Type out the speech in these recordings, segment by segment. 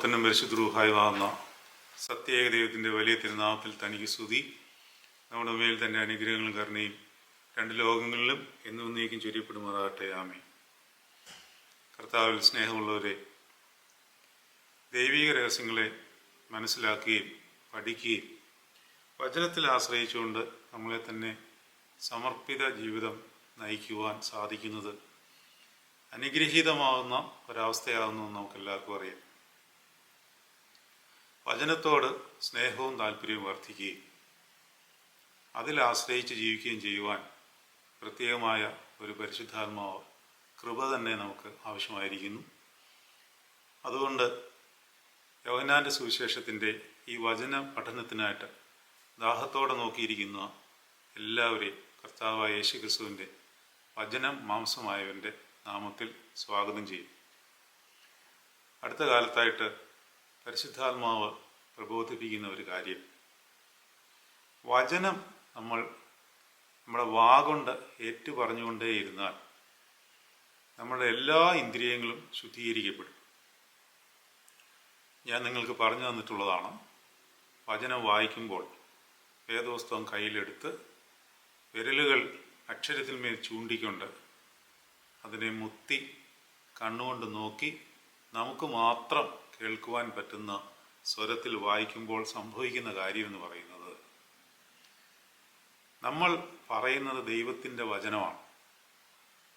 പുത്രനും പരിശുദ്ധ റൂഹായുമാകുന്ന സത്യേക ദൈവത്തിൻ്റെ വലിയ തിരുനാമത്തിൽ തനിക്ക് സ്തുതി. നമ്മുടെ മേൽ തൻ്റെ അനുഗ്രഹങ്ങളും കരുണയും രണ്ട് ലോകങ്ങളിലും എന്നും നീക്കും ചൊരിയപ്പെടുമാറാകട്ടെ. ആമേൻ. കർത്താവിൽ സ്നേഹമുള്ളവരെ, ദൈവിക രഹസ്യങ്ങളെ മനസ്സിലാക്കുകയും പഠിക്കുകയും വചനത്തിൽ ആശ്രയിച്ചുകൊണ്ട് നമ്മളെ തന്നെ സമർപ്പിത ജീവിതം നയിക്കുവാൻ സാധിക്കുന്നത് അനുഗ്രഹീതമാകുന്ന ഒരവസ്ഥയാകുന്നു നമുക്കെല്ലാവർക്കും അറിയാം. വചനത്തോട് സ്നേഹവും താല്പര്യവും വർദ്ധിക്കുകയും അതിൽ ആശ്രയിച്ച് ജീവിക്കുകയും ചെയ്യുവാൻ പ്രത്യേകമായ ഒരു പരിശുദ്ധാത്മാവ് കൃപ തന്നെ നമുക്ക് ആവശ്യമായിരിക്കുന്നു. അതുകൊണ്ട് യോഹന്നാൻ്റെ സുവിശേഷത്തിൻ്റെ ഈ വചന പഠനത്തിനായിട്ട് ദാഹത്തോടെ നോക്കിയിരിക്കുന്ന എല്ലാവരെയും കർത്താവായ യേശുക്രിസ്തുവിൻ്റെ വചനം മാംസമായവൻ്റെ നാമത്തിൽ സ്വാഗതം ചെയ്യും. അടുത്ത കാലത്തായിട്ട് പരിശുദ്ധാത്മാവ് പ്രബോധിപ്പിക്കുന്ന ഒരു കാര്യം, വചനം നമ്മുടെ വാഗൊണ്ട് ഏറ്റു പറഞ്ഞുകൊണ്ടേയിരുന്നാൽ നമ്മുടെ എല്ലാ ഇന്ദ്രിയങ്ങളും ശുദ്ധീകരിക്കപ്പെടും. ഞാൻ നിങ്ങൾക്ക് പറഞ്ഞു തന്നിട്ടുള്ളതാണ്, വചനം വായിക്കുമ്പോൾ വേദോസ്തവം കയ്യിലെടുത്ത് വിരലുകൾ അക്ഷരത്തിന്മേൽ ചൂണ്ടിക്കൊണ്ട് അതിനെ മുത്തി കണ്ണുകൊണ്ട് നോക്കി നമുക്ക് മാത്രം കേൾക്കുവാൻ പറ്റുന്ന സ്വരത്തിൽ വായിക്കുമ്പോൾ സംഭവിക്കുന്ന കാര്യമെന്ന് പറയുന്നത്, നമ്മൾ പറയുന്നത് ദൈവത്തിൻ്റെ വചനമാണ്.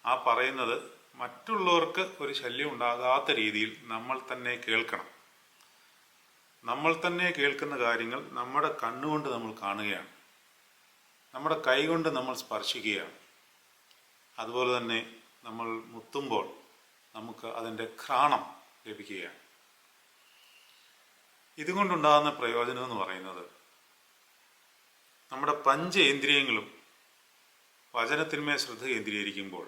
ആ പറയുന്നത് മറ്റുള്ളവർക്ക് ഒരു ശല്യം ഉണ്ടാകാത്ത രീതിയിൽ നമ്മൾ തന്നെ കേൾക്കണം. നമ്മൾ തന്നെ കേൾക്കുന്ന കാര്യങ്ങൾ നമ്മുടെ കണ്ണുകൊണ്ട് നമ്മൾ കാണുകയാണ്, നമ്മുടെ കൈകൊണ്ട് നമ്മൾ സ്പർശിക്കുകയാണ്. അതുപോലെ തന്നെ നമ്മൾ മുത്തുമ്പോൾ നമുക്ക് അതിൻ്റെ ഘ്രാണം ലഭിക്കുകയാണ്. ഇതുകൊണ്ടുണ്ടാകുന്ന പ്രയോജനം എന്ന് പറയുന്നത്, നമ്മുടെ പഞ്ചേന്ദ്രിയങ്ങളും വചനത്തിന്മേൽ ശ്രദ്ധ കേന്ദ്രീകരിക്കുമ്പോൾ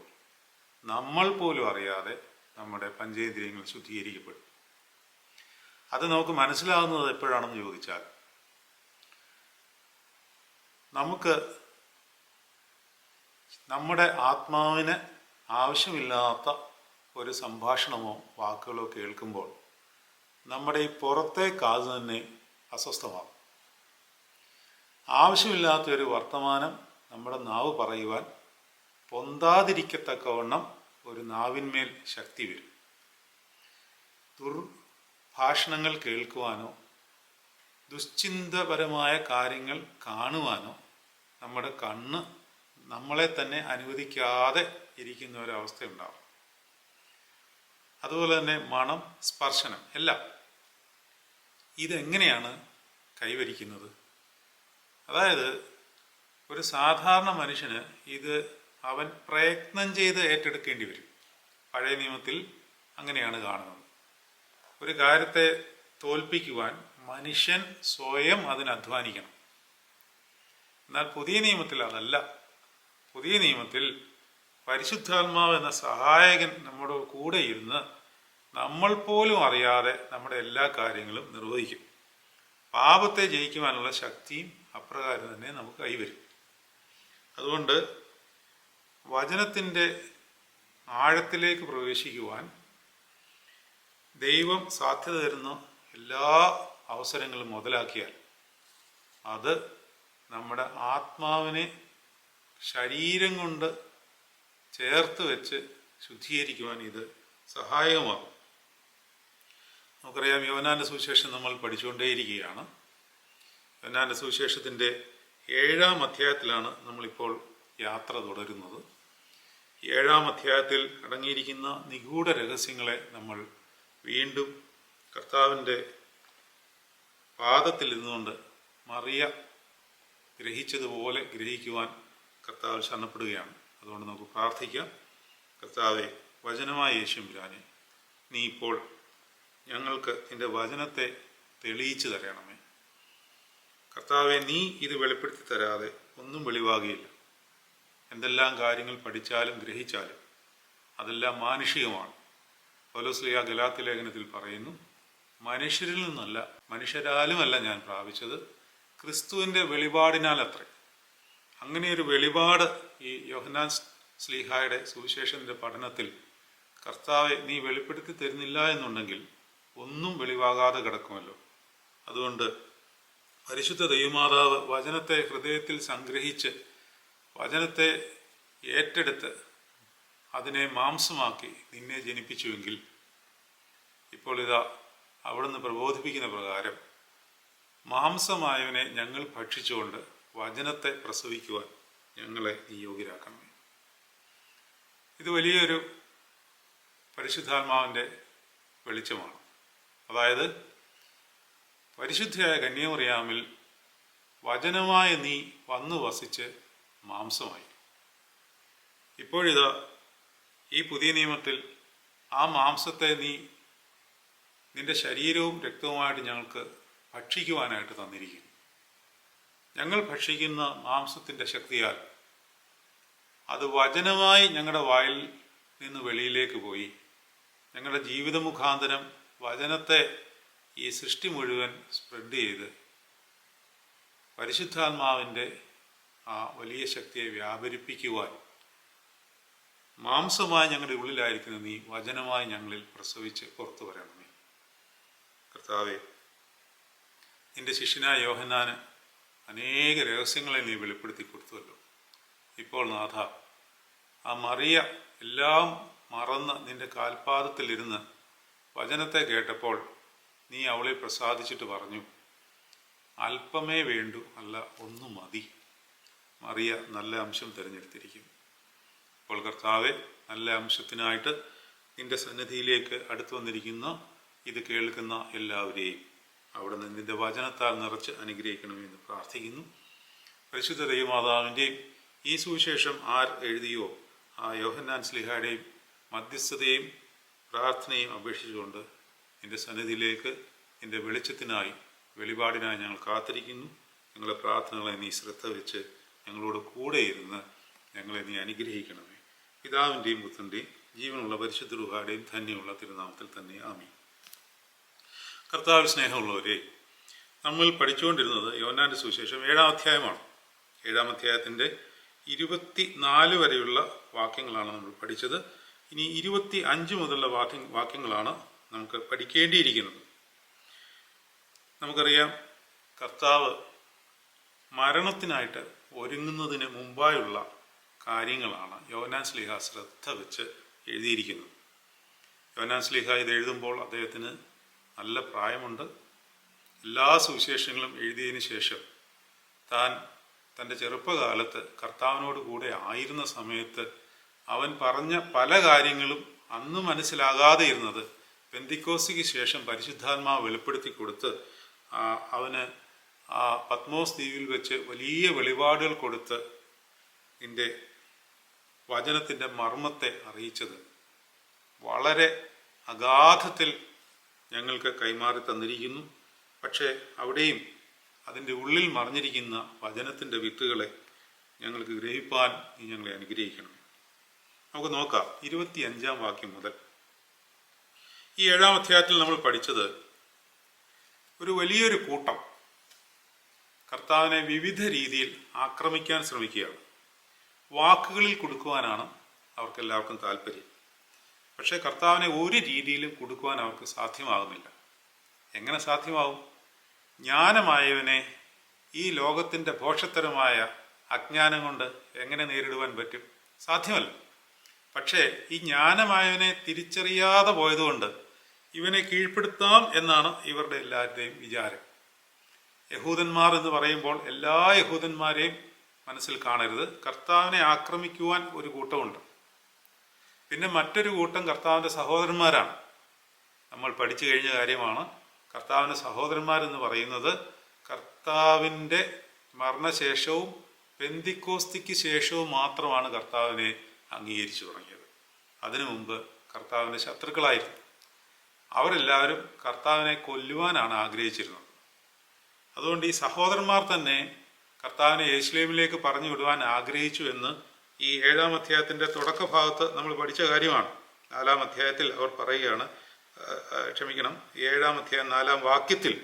നമ്മൾ പോലും അറിയാതെ നമ്മുടെ പഞ്ചേന്ദ്രിയങ്ങൾ ശുദ്ധീകരിക്കപ്പെടും. അത് നമുക്ക് മനസ്സിലാകുന്നത് എപ്പോഴാണെന്ന് ചോദിച്ചാൽ, നമുക്ക് നമ്മുടെ ആത്മാവിന് ആവശ്യമില്ലാത്ത ഒരു സംഭാഷണമോ വാക്കുകളോ കേൾക്കുമ്പോൾ നമ്മുടെ ഈ പുറത്തെ കാത് തന്നെ അസ്വസ്ഥമാകും. ആവശ്യമില്ലാത്ത ഒരു വർത്തമാനം നമ്മുടെ നാവ് പറയുവാൻ പൊന്താതിരിക്കത്തക്കവണ്ണം ഒരു നാവിന്മേൽ ശക്തി വരും. ദുർഭാഷണങ്ങൾ കേൾക്കുവാനോ ദുശ്ചിന്തപരമായ കാര്യങ്ങൾ കാണുവാനോ നമ്മുടെ കണ്ണ് നമ്മളെ തന്നെ അനുവദിക്കാതെ ഇരിക്കുന്ന ഒരവസ്ഥയുണ്ടാവും. അതുപോലെ തന്നെ മണം, സ്പർശനം എല്ലാം ഇതെങ്ങനെയാണ് കൈവരിക്കുന്നത്? അതായത് ഒരു സാധാരണ മനുഷ്യന് ഇത് അവൻ പ്രയത്നം ചെയ്ത് ഏറ്റെടുക്കേണ്ടി വരും. പഴയ നിയമത്തിൽ അങ്ങനെയാണ് കാണുന്നത്. ഒരു കാര്യത്തെ തോൽപ്പിക്കുവാൻ മനുഷ്യൻ സ്വയം അതിന് അധ്വാനിക്കണം. എന്നാൽ പുതിയ നിയമത്തിൽ അതല്ല. പുതിയ നിയമത്തിൽ പരിശുദ്ധാത്മാവ് എന്ന സഹായകൻ നമ്മുടെ കൂടെ ഇരുന്ന് നമ്മൾ പോലും അറിയാതെ നമ്മുടെ എല്ലാ കാര്യങ്ങളും നിർവഹിക്കും. പാപത്തെ ജയിക്കുവാനുള്ള ശക്തിയും അപ്രകാരം തന്നെ നമുക്ക് കൈവരും. അതുകൊണ്ട് വചനത്തിൻ്റെ ആഴത്തിലേക്ക് പ്രവേശിക്കുവാൻ ദൈവം സാധ്യത തരുന്ന എല്ലാ അവസരങ്ങളും മുതലാക്കിയാൽ അത് നമ്മുടെ ആത്മാവിനെ ശരീരം കൊണ്ട് ചേർത്ത് വെച്ച് ശുദ്ധീകരിക്കുവാൻ ഇത് സഹായകമാകും. നമുക്കറിയാം, യോഹന്നാൻ്റെ സുവിശേഷം നമ്മൾ പഠിച്ചുകൊണ്ടേയിരിക്കുകയാണ്. യോഹന്നാൻ്റെ സുവിശേഷത്തിൻ്റെ 7-ാം അധ്യായത്തിലാണ് നമ്മളിപ്പോൾ യാത്ര തുടരുന്നത്. 7-ാം അധ്യായത്തിൽ അടങ്ങിയിരിക്കുന്ന നിഗൂഢ രഹസ്യങ്ങളെ നമ്മൾ വീണ്ടും കർത്താവിൻ്റെ പാദത്തിൽ ഇരുന്നുകൊണ്ട് മറിയ ഗ്രഹിച്ചതുപോലെ ഗ്രഹിക്കുവാൻ കർത്താവ് ശരണപ്പെടുകയാണ്. അതുകൊണ്ട് നമുക്ക് പ്രാർത്ഥിക്കാം. കർത്താവെ, വചനമായ യേശുമ്പുരാനെ, നീ ഇപ്പോൾ ഞങ്ങൾക്ക് നിന്റെ വചനത്തെ തെളിയിച്ചു തരണമേ. കർത്താവെ, നീ ഇത് വെളിപ്പെടുത്തി തരാതെ ഒന്നും വെളിവാകുകയില്ല. എന്തെല്ലാം കാര്യങ്ങൾ പഠിച്ചാലും ഗ്രഹിച്ചാലും അതെല്ലാം മാനുഷികമാണ്. പൗലോസ് ഗലാത്യ ലേഖനത്തിൽ പറയുന്നു, മനുഷ്യരിൽ നിന്നല്ല മനുഷ്യരാലുമല്ല ഞാൻ പ്രാപിച്ചത്, ക്രിസ്തുവിൻ്റെ വെളിപാടിനാൽ അത്രേ. അങ്ങനെ ഒരു വെളിപാട് ഈ യോഹന്നാൻ ശ്ലീഹായുടെ സുവിശേഷത്തിൻ്റെ പഠനത്തിൽ കർത്താവെ നീ വെളിപ്പെടുത്തി തരുന്നില്ല എന്നുണ്ടെങ്കിൽ ഒന്നും വെളിവാകാതെ കിടക്കുമല്ലോ. അതുകൊണ്ട് പരിശുദ്ധ ദൈവമാതാവ് വചനത്തെ ഹൃദയത്തിൽ സംഗ്രഹിച്ച് വചനത്തെ ഏറ്റെടുത്ത് അതിനെ മാംസമാക്കി നിന്നെ ജനിപ്പിച്ചുവെങ്കിൽ ഇപ്പോൾ ഇതാ അവിടുന്ന് പ്രബോധിപ്പിക്കുന്ന പ്രകാരം മാംസമായവനെ ഞങ്ങൾ ഭക്ഷിച്ചുകൊണ്ട് വചനത്തെ പ്രസവിക്കുവാൻ ഞങ്ങളെ നീ യോഗ്യരാക്കണമേ. ഇത് വലിയൊരു പരിശുദ്ധാത്മാവിൻ്റെ വെളിച്ചമാണ്. അതായത് പരിശുദ്ധയായ കന്യാമറിയാമിൽ വചനമായ നീ വന്നു വസിച്ച് മാംസമായി. ഇപ്പോഴിതാ ഈ പുതിയ നിയമത്തിൽ ആ മാംസത്തെ നീ നിന്റെ ശരീരവും രക്തവുമായിട്ട് ഞങ്ങൾക്ക് ഭക്ഷിക്കുവാനായിട്ട് തന്നിരിക്കുന്നു. ഞങ്ങൾ ഭക്ഷിക്കുന്ന മാംസത്തിൻ്റെ ശക്തിയാൽ അത് വചനമായി ഞങ്ങളുടെ വായിൽ നിന്ന് വെളിയിലേക്ക് പോയി ഞങ്ങളുടെ ജീവിത മുഖാന്തരം വചനത്തെ ഈ സൃഷ്ടി മുഴുവൻ സ്പ്രെഡ് ചെയ്ത് പരിശുദ്ധാത്മാവിൻ്റെ ആ വലിയ ശക്തിയെ വ്യാപരിപ്പിക്കുവാൻ മാംസമായി ഞങ്ങളുടെ ഉള്ളിലായിരിക്കുന്ന നീ വചനമായി ഞങ്ങളിൽ പ്രസവിച്ച് പുറത്തു വരണമേ. കർത്താവേ, നിന്റെ ശിഷ്യനായ യോഹന്നാന് അനേക രഹസ്യങ്ങളെ നീ വെളിപ്പെടുത്തി കൊടുത്തുവല്ലോ. ഇപ്പോൾ നാഥ, ആ മറിയ എല്ലാം മറന്ന് നിന്റെ കാൽപാദത്തിലിരുന്ന് വചനത്തെ കേട്ടപ്പോൾ നീ അവളെ പ്രസാദിച്ചിട്ട് പറഞ്ഞു, അല്പമേ വേണ്ടു, അല്ല ഒന്നു മതി. മറിയ നല്ല അംശം തിരഞ്ഞെടുത്തിരിക്കുന്നു. അപ്പോൾ കർത്താവെ, നല്ല അംശത്തിനായിട്ട് നിന്റെ സന്നിധിയിലേക്ക് അടുത്തു വന്നിരിക്കുന്ന ഇത് കേൾക്കുന്ന എല്ലാവരെയും അവിടെ നിന്ന് നിന്റെ വചനത്താൽ നിറച്ച് അനുഗ്രഹിക്കണമെന്ന് പ്രാർത്ഥിക്കുന്നു. പരിശുദ്ധ ദൈവമാതാവിൻ്റെയും ഈ സുവിശേഷം ആർ എഴുതിയോ ആ യോഹന്നാൻ ശ്ലീഹായുടെയും മധ്യസ്ഥതയും പ്രാർത്ഥനയും അപേക്ഷിച്ചുകൊണ്ട് നിന്റെ സന്നിധിയിലേക്ക് നിന്റെ വെളിച്ചത്തിനായി വെളിപാടിനായി ഞങ്ങൾ കാത്തിരിക്കുന്നു. ഞങ്ങളുടെ പ്രാർത്ഥനകളെ നീ ശ്രദ്ധ വെച്ച് ഞങ്ങളോട് കൂടെ ഇരുന്ന് ഞങ്ങളെ നീ അനുഗ്രഹിക്കണമേ. പിതാവിൻ്റെയും പുത്രൻ്റെയും ജീവനുള്ള പരിശുദ്ധ റൂഹായുടെയും ധന്യമുള്ള തിരുനാമത്തിൽ തന്നെ ആമീൻ. കർത്താവിൽ സ്നേഹമുള്ളവരെ, നമ്മൾ പഠിച്ചുകൊണ്ടിരുന്നത് യോഹന്നാന്റെ സുവിശേഷം 7-ാം അധ്യായമാണ്. 7-ാം അധ്യായത്തിൻ്റെ 24 വരെയുള്ള വാക്യങ്ങളാണ് നമ്മൾ പഠിച്ചത്. ഇനി 25 മുതലുള്ള വാക്യങ്ങളാണ് നമുക്ക് പഠിക്കേണ്ടിയിരിക്കുന്നത്. നമുക്കറിയാം, കർത്താവ് മരണത്തിനായിട്ട് ഒരുങ്ങുന്നതിന് മുമ്പായുള്ള കാര്യങ്ങളാണ് യോഹന്നാൻ ശ്ലീഹ ശ്രദ്ധ വെച്ച് എഴുതിയിരിക്കുന്നത്. യോഹന്നാൻ ശ്ലീഹ ഇത് എഴുതുമ്പോൾ അദ്ദേഹത്തിന് നല്ല പ്രായമുണ്ട്. എല്ലാ സുവിശേഷങ്ങളും എഴുതിയതിന് ശേഷം താൻ തൻ്റെ ചെറുപ്പകാലത്ത് കർത്താവിനോട് കൂടെ ആയിരുന്ന സമയത്ത് അവൻ പറഞ്ഞ പല കാര്യങ്ങളും അന്ന് മനസ്സിലാകാതെ ഇരുന്നത് പെന്തിക്കോസ്തിക്ക് ശേഷം പരിശുദ്ധാത്മാവ് വെളിപ്പെടുത്തി കൊടുത്ത് അവന് ആ പത്മോസ് ദ്വീപിൽ വെച്ച് വലിയ വെളിപാടുകൾ കൊടുത്ത് നിന്റെ വചനത്തിൻ്റെ മർമ്മത്തെ അറിയിച്ചത് വളരെ അഗാധത്തിൽ ഞങ്ങൾക്ക് കൈമാറി തന്നിരിക്കുന്നു. പക്ഷേ അവിടെയും അതിൻ്റെ ഉള്ളിൽ മറിഞ്ഞിരിക്കുന്ന വചനത്തിൻ്റെ വിത്തുകളെ ഞങ്ങൾക്ക് ഗ്രഹിപ്പാൻ നീ ഞങ്ങളെ അനുഗ്രഹിക്കണം. നമുക്ക് നോക്കാം 25-ാം വാക്യം മുതൽ. ഈ 7-ാം അധ്യായത്തിൽ നമ്മൾ പഠിച്ചത് ഒരു വലിയൊരു കൂട്ടം കർത്താവിനെ വിവിധ രീതിയിൽ ആക്രമിക്കാൻ ശ്രമിക്കുകയാണ്. വാക്കുകളിൽ കൊടുക്കുവാനാണ് അവർക്കെല്ലാവർക്കും താല്പര്യം. പക്ഷേ കർത്താവിനെ ഒരു രീതിയിലും കൊടുക്കുവാൻ അവർക്ക് സാധ്യമാകുന്നില്ല. എങ്ങനെ സാധ്യമാകും? ജ്ഞാനമായവനെ ഈ ലോകത്തിൻ്റെ ഭോഷത്തരമായ അജ്ഞാനം കൊണ്ട് എങ്ങനെ നേരിടുവാൻ പറ്റും? സാധ്യമല്ല. പക്ഷേ ഈ ജ്ഞാനമായവനെ തിരിച്ചറിയാതെ പോയതുകൊണ്ട് ഇവനെ കീഴ്പ്പെടുത്താം എന്നാണ് ഇവരുടെ എല്ലാവരുടെയും വിചാരം. യഹൂദന്മാർ എന്ന് പറയുമ്പോൾ എല്ലാ യഹൂദന്മാരെയും മനസ്സിൽ കാണരുത്. കർത്താവിനെ ആക്രമിക്കുവാൻ ഒരു കൂട്ടമുണ്ട്. പിന്നെ മറ്റൊരു കൂട്ടം കർത്താവിൻ്റെ സഹോദരന്മാരാണ്. നമ്മൾ പഠിച്ചു കഴിഞ്ഞ കാര്യമാണ്. കർത്താവിൻ്റെ സഹോദരന്മാരെന്ന് പറയുന്നത് കർത്താവിൻ്റെ മരണശേഷവും പെന്തിക്കോസ്തിക്ക് ശേഷവും മാത്രമാണ് കർത്താവിനെ അംഗീകരിച്ചു തുടങ്ങിയത്. അതിനു മുമ്പ് കർത്താവിൻ്റെ ശത്രുക്കളായിരുന്നു. അവരെല്ലാവരും കർത്താവിനെ കൊല്ലുവാനാണ് ആഗ്രഹിച്ചിരുന്നത്. അതുകൊണ്ട് ഈ സഹോദരന്മാർ തന്നെ കർത്താവിനെ യെരുശലേമിലേക്ക് പറഞ്ഞു വിടുവാൻ ആഗ്രഹിച്ചു എന്ന് ഈ 7-ാം അധ്യായത്തിൻ്റെ തുടക്ക ഭാഗത്ത് നമ്മൾ പഠിച്ച കാര്യമാണ്. 4-ാം അധ്യായത്തിൽ അവർ പറയുകയാണ്, 7-ാം അധ്യായം 4-ാം വാക്യത്തിൽ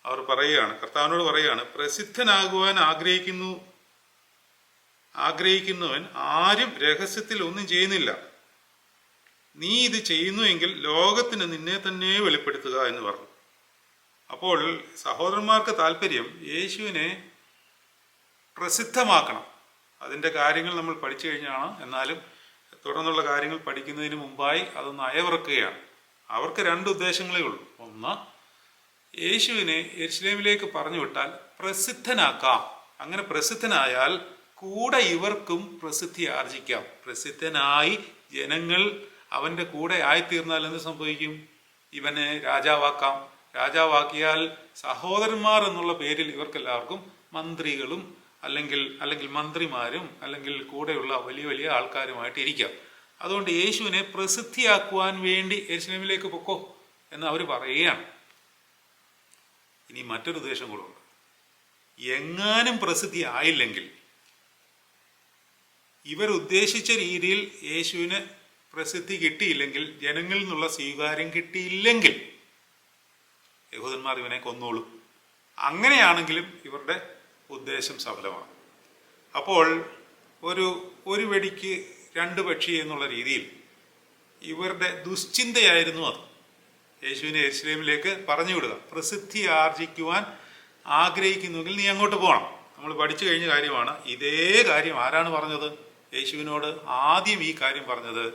അവർ പറയുകയാണ്, കർത്താവിനോട് പറയുകയാണ്, പ്രസിദ്ധനാകുവാൻ ആഗ്രഹിക്കുന്നവൻ ആരും രഹസ്യത്തിൽ ഒന്നും ചെയ്യുന്നില്ല. നീ ഇത് ചെയ്യുന്നുവെങ്കിൽ ലോകത്തിന് നിന്നെ തന്നെ വെളിപ്പെടുത്തുക എന്ന് പറഞ്ഞു. അപ്പോൾ സഹോദരന്മാർക്ക് താല്പര്യം യേശുവിനെ പ്രസിദ്ധമാക്കണം. അതിൻ്റെ കാര്യങ്ങൾ നമ്മൾ പഠിച്ചു കഴിഞ്ഞാണ്. എന്നാലും തുടർന്നുള്ള കാര്യങ്ങൾ പഠിക്കുന്നതിന് മുമ്പായി അതൊന്ന് അയവിറക്കുകയാണ്. അവർക്ക് രണ്ട് ഉദ്ദേശങ്ങളേ ഉള്ളൂ. ഒന്ന്, യേശുവിനെ യെരുശലേമിലേക്ക് പറഞ്ഞു വിട്ടാൽ പ്രസിദ്ധനാക്കാം. അങ്ങനെ പ്രസിദ്ധനായാൽ കൂടെ ഇവർക്കും പ്രസിദ്ധി ആർജിക്കാം. പ്രസിദ്ധനായി ജനങ്ങൾ അവൻ്റെ കൂടെ ആയിത്തീർന്നാൽ എന്ത് സംഭവിക്കും? ഇവനെ രാജാവാക്കാം. രാജാവാക്കിയാൽ സഹോദരന്മാർ എന്നുള്ള പേരിൽ ഇവർക്കെല്ലാവർക്കും മന്ത്രികളും അല്ലെങ്കിൽ മന്ത്രിമാരും അല്ലെങ്കിൽ കൂടെയുള്ള വലിയ വലിയ ആൾക്കാരുമായിട്ട് ഇരിക്കാം. അതുകൊണ്ട് യേശുവിനെ പ്രസിദ്ധിയാക്കുവാൻ വേണ്ടി യെരുശലേമിലേക്ക് പൊക്കോ എന്ന് അവർ പറയുകയാണ്. ഇനി മറ്റൊരു ഉദ്ദേശം കൂടെ. എങ്ങാനും പ്രസിദ്ധി ആയില്ലെങ്കിൽ, ഇവരുദ്ദേശിച്ച രീതിയിൽ യേശുവിന് പ്രസിദ്ധി കിട്ടിയില്ലെങ്കിൽ, ജനങ്ങളിൽ നിന്നുള്ള സ്വീകാര്യം കിട്ടിയില്ലെങ്കിൽ യഹൂദന്മാർ ഇവനെ കൊന്നോളും. അങ്ങനെയാണെങ്കിലും ഇവരുടെ ഉദ്ദേശം സഫലമാണ്. അപ്പോൾ ഒരു വെടിക്ക് രണ്ട് പക്ഷി എന്നുള്ള രീതിയിൽ ഇവരുടെ ദുശ്ചിന്തയായിരുന്നു അത്. യേശുവിനെ യെരുശലേമിലേക്ക് പറഞ്ഞു വിടുക. പ്രസിദ്ധി ആർജിക്കുവാൻ ആഗ്രഹിക്കുന്നുവെങ്കിൽ നീ അങ്ങോട്ട് പോകണം. നമ്മൾ പഠിച്ചു കഴിഞ്ഞ കാര്യമാണ്. ഇതേ കാര്യം ആരാണ് പറഞ്ഞത്? യേശുവിനോട് ആദ്യം ഈ കാര്യം പറഞ്ഞത്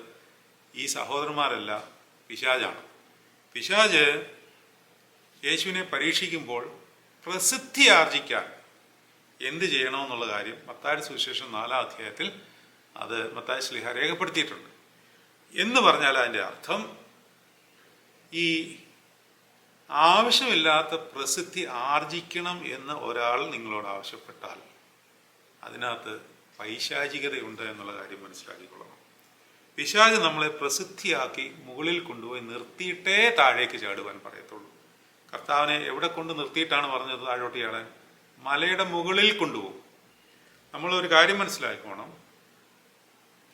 ഈ സഹോദരന്മാരല്ല, പിശാചാണ്. പിശാച് യേശുവിനെ പരീക്ഷിക്കുമ്പോൾ പ്രസിദ്ധി ആർജിക്കാൻ എന്ത് ചെയ്യണമെന്നുള്ള കാര്യം മത്തായിയുടെ സുവിശേഷം 4-ാം അധ്യായത്തിൽ അത് മത്തായി ശ്ലീഹ രേഖപ്പെടുത്തിയിട്ടുണ്ട്. എന്ന് പറഞ്ഞാൽ അതിൻ്റെ അർത്ഥം, ഈ ആവശ്യമില്ലാത്ത പ്രസിദ്ധി ആർജിക്കണം എന്ന് ഒരാൾ നിങ്ങളോട് ആവശ്യപ്പെട്ടാൽ അതിനകത്ത് പൈശാചികതയുണ്ട് എന്നുള്ള കാര്യം മനസ്സിലാക്കിക്കൊള്ളണം. പിശാച് നമ്മളെ പ്രസിദ്ധിയാക്കി മുകളിൽ കൊണ്ടുപോയി നിർത്തിയിട്ടേ താഴേക്ക് ചാടുവാൻ പറയത്തുള്ളൂ. കർത്താവിനെ എവിടെ കൊണ്ട് നിർത്തിയിട്ടാണ് പറഞ്ഞത് താഴോട്ട് ചാടാൻ? മലയുടെ മുകളിൽ കൊണ്ടുപോകും. നമ്മളൊരു കാര്യം മനസ്സിലാക്കണം.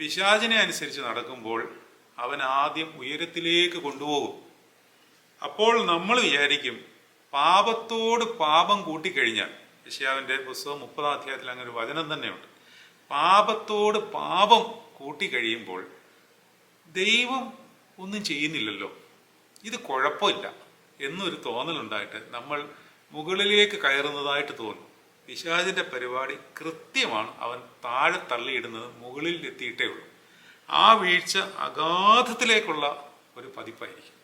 പിശാചിനെ അനുസരിച്ച് നടക്കുമ്പോൾ അവൻ ആദ്യം ഉയരത്തിലേക്ക് കൊണ്ടുപോകും. അപ്പോൾ നമ്മൾ വിചാരിക്കും പാപത്തോട് പാപം കൂട്ടിക്കഴിഞ്ഞാൽ, യെശയ്യാവിൻ്റെ പുസ്തകം 30-ാം അധ്യായത്തിൽ അങ്ങനെ ഒരു വചനം തന്നെയുണ്ട്. പാപത്തോട് പാപം കൂട്ടിക്കഴിയുമ്പോൾ ദൈവം ഒന്നും ചെയ്യുന്നില്ലല്ലോ, ഇത് കുഴപ്പമില്ല എന്നൊരു തോന്നലുണ്ടായിട്ട് നമ്മൾ മുകളിലേക്ക് കയറുന്നതായിട്ട് തോന്നും. പിശാചിൻ്റെ പരിപാടി കൃത്യമാണ്. അവൻ താഴെ തള്ളിയിടുന്നത് മുകളിൽ എത്തിയിട്ടേ ഉള്ളൂ. ആ വീഴ്ച അഗാധത്തിലേക്കുള്ള ഒരു പതിപ്പായിരിക്കും,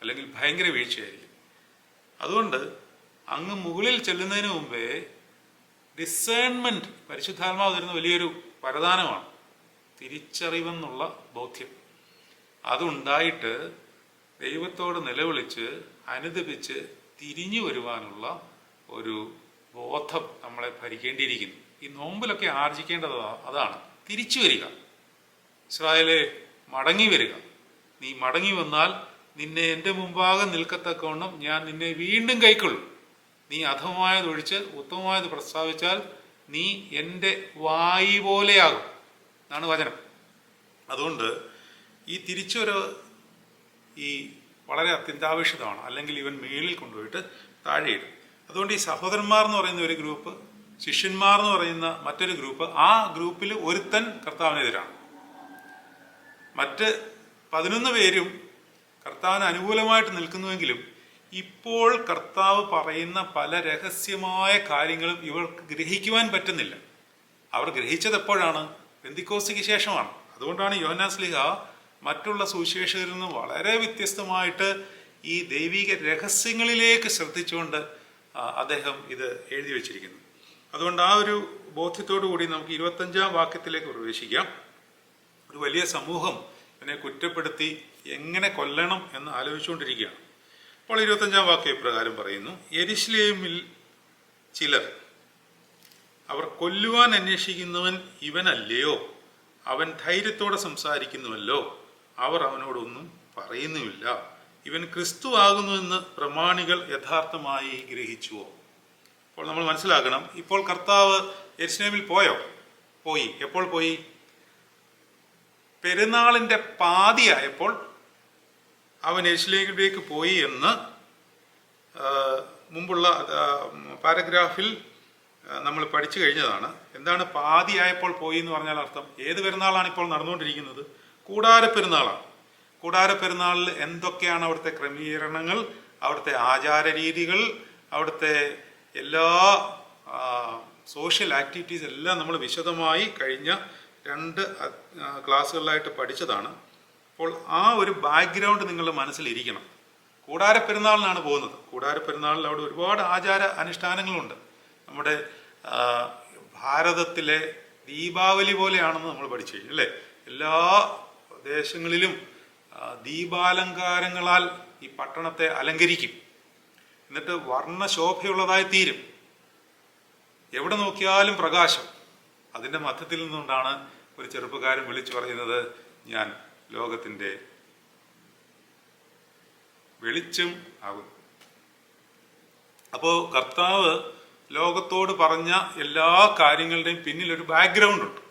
അല്ലെങ്കിൽ ഭയങ്കര വീഴ്ചയായിരിക്കും. അതുകൊണ്ട് അങ്ങ് മുകളിൽ ചെല്ലുന്നതിന് മുമ്പേ ഡിസേൺമെന്റ്, പരിശുദ്ധാത്മാവ് തരുന്ന വലിയൊരു വരദാനമാണ് തിരിച്ചറിവെന്നുള്ള ബോധ്യം. അതുണ്ടായിട്ട് ദൈവത്തോട് നിലവിളിച്ച് അനുദപിച്ച് തിരിഞ്ഞു വരുവാനുള്ള ഒരു ബോധം നമ്മളെ ഭരിക്കേണ്ടിയിരിക്കുന്നു. ഈ നോമ്പിലൊക്കെ ആർജിക്കേണ്ടത് അതാണ്. തിരിച്ചു വരിക. ഇസ്രായേലേ, മടങ്ങി വരിക. നീ മടങ്ങി വന്നാൽ നിന്നെ എൻ്റെ മുമ്പാകെ നിൽക്കത്തക്കവണ്ണം ഞാൻ നിന്നെ വീണ്ടും കൈക്കൊള്ളും. നീ അധമമായതൊഴിച്ച് ഉത്തമമായത് പ്രസ്താവിച്ചാൽ നീ എൻ്റെ വായി പോലെയാകും എന്നാണ് വചനം. അതുകൊണ്ട് ഈ തിരിച്ചുവരവ് ഈ വളരെ അത്യന്താപേക്ഷിതമാണ്. അല്ലെങ്കിൽ ഇവൻ മേളിൽ കൊണ്ടുപോയിട്ട് താഴെയിടും. അതുകൊണ്ട് ഈ സഹോദരന്മാർ എന്ന് പറയുന്ന ഒരു ഗ്രൂപ്പ്, ശിഷ്യന്മാർ എന്ന് പറയുന്ന മറ്റൊരു ഗ്രൂപ്പ്, ആ ഗ്രൂപ്പിൽ ഒരുത്തൻ കർത്താവിനെതിരാണ്. മറ്റ് 11 പേരും കർത്താവിന് അനുകൂലമായിട്ട് നിൽക്കുന്നുവെങ്കിലും ഇപ്പോൾ കർത്താവ് പറയുന്ന പല രഹസ്യമായ കാര്യങ്ങളും ഇവർക്ക് ഗ്രഹിക്കുവാൻ പറ്റുന്നില്ല. അവർ ഗ്രഹിച്ചത് എപ്പോഴാണ്? പെന്തിക്കോസ്തിക്ക് ശേഷമാണ്. അതുകൊണ്ടാണ് യോഹന്നാൻ ശ്ലീഹ മറ്റുള്ള സുവിശേഷകരിൽ നിന്ന് വളരെ വ്യത്യസ്തമായിട്ട് ഈ ദൈവിക രഹസ്യങ്ങളിലേക്ക് ശ്രദ്ധിച്ചുകൊണ്ട് അദ്ദേഹം ഇത് എഴുതി വച്ചിരിക്കുന്നു. അതുകൊണ്ട് ആ ഒരു ബോധ്യത്തോടു കൂടി നമുക്ക് 25-ാം വാക്യത്തിലേക്ക് പ്രവേശിക്കാം. ഒരു വലിയ സമൂഹം ഇതിനെ കുറ്റപ്പെടുത്തി എങ്ങനെ കൊല്ലണം എന്ന് ആലോചിച്ചുകൊണ്ടിരിക്കുകയാണ്. അപ്പോൾ 25-ാം വാക്യം ഇപ്രകാരം പറയുന്നു: യെരുശലേമിൽ ചിലർ, അവർ കൊല്ലുവാൻ അന്വേഷിക്കുന്നവൻ ഇവനല്ലയോ? അവൻ ധൈര്യത്തോടെ സംസാരിക്കുന്നുവല്ലോ. അവർ അവനോടൊന്നും പറയുന്നുമില്ല. ഇവൻ ക്രിസ്തു ആകുന്നുവെന്ന് പ്രമാണികൾ യഥാർത്ഥമായി ഗ്രഹിച്ചുവോ? അപ്പോൾ നമ്മൾ മനസ്സിലാക്കണം, ഇപ്പോൾ കർത്താവ് യെരുശലേമിൽ പോയോ? പോയി. എപ്പോൾ പോയി? പെരുന്നാളിൻ്റെ പാതിയായപ്പോൾ അവൻ യെരുശലേമിലേക്ക് പോയി എന്ന് മുമ്പുള്ള പാരഗ്രാഫിൽ നമ്മൾ പഠിച്ചു കഴിഞ്ഞതാണ്. എന്താണ് പാതിയായപ്പോൾ പോയി എന്ന് പറഞ്ഞാൽ അർത്ഥം? ഏത് പെരുന്നാളാണ് ഇപ്പോൾ നടന്നുകൊണ്ടിരിക്കുന്നത്? കൂടാര പെരുന്നാളാണ്. കൂടാര പെരുന്നാളിൽ എന്തൊക്കെയാണ് അവിടുത്തെ ക്രമീകരണങ്ങൾ, അവിടുത്തെ ആചാര രീതികൾ, അവിടുത്തെ എല്ലാ സോഷ്യൽ ആക്ടിവിറ്റീസ് എല്ലാം നമ്മൾ വിശദമായി കഴിഞ്ഞ 2 ക്ലാസ്സുകളിലായിട്ട് പഠിച്ചതാണ്. അപ്പോൾ ആ ഒരു ബാക്ക്ഗ്രൗണ്ട് നിങ്ങളുടെ മനസ്സിലിരിക്കണം. കൂടാര പെരുന്നാളിനാണ് പോകുന്നത്. കൂടാര പെരുന്നാളിൽ അവിടെ ഒരുപാട് ആചാര അനുഷ്ഠാനങ്ങളുണ്ട്. നമ്മുടെ ഭാരതത്തിലെ ദീപാവലി പോലെയാണെന്ന് നമ്മൾ പഠിച്ചു കഴിഞ്ഞു അല്ലേ. എല്ലാ ദേശങ്ങളിലും ദീപാലങ്കാരങ്ങളാൽ ഈ പട്ടണത്തെ അലങ്കരിക്കും. എന്നിട്ട് വർണ്ണശോഭയുള്ളതായി തീരും. എവിടെ നോക്കിയാലും പ്രകാശം. അതിൻ്റെ മധ്യത്തിൽ നിന്നുകൊണ്ടാണ് ഒരു ചെറുപ്പക്കാരൻ വിളിച്ചു പറയുന്നത്, ഞാൻ ലോകത്തിൻ്റെ വെളിച്ചം ആകുന്നു. അപ്പോൾ കർത്താവ് ലോകത്തോട് പറഞ്ഞ എല്ലാ കാര്യങ്ങളുടെയും പിന്നിലൊരു ബാക്ക്ഗ്രൗണ്ട് ഉണ്ട്.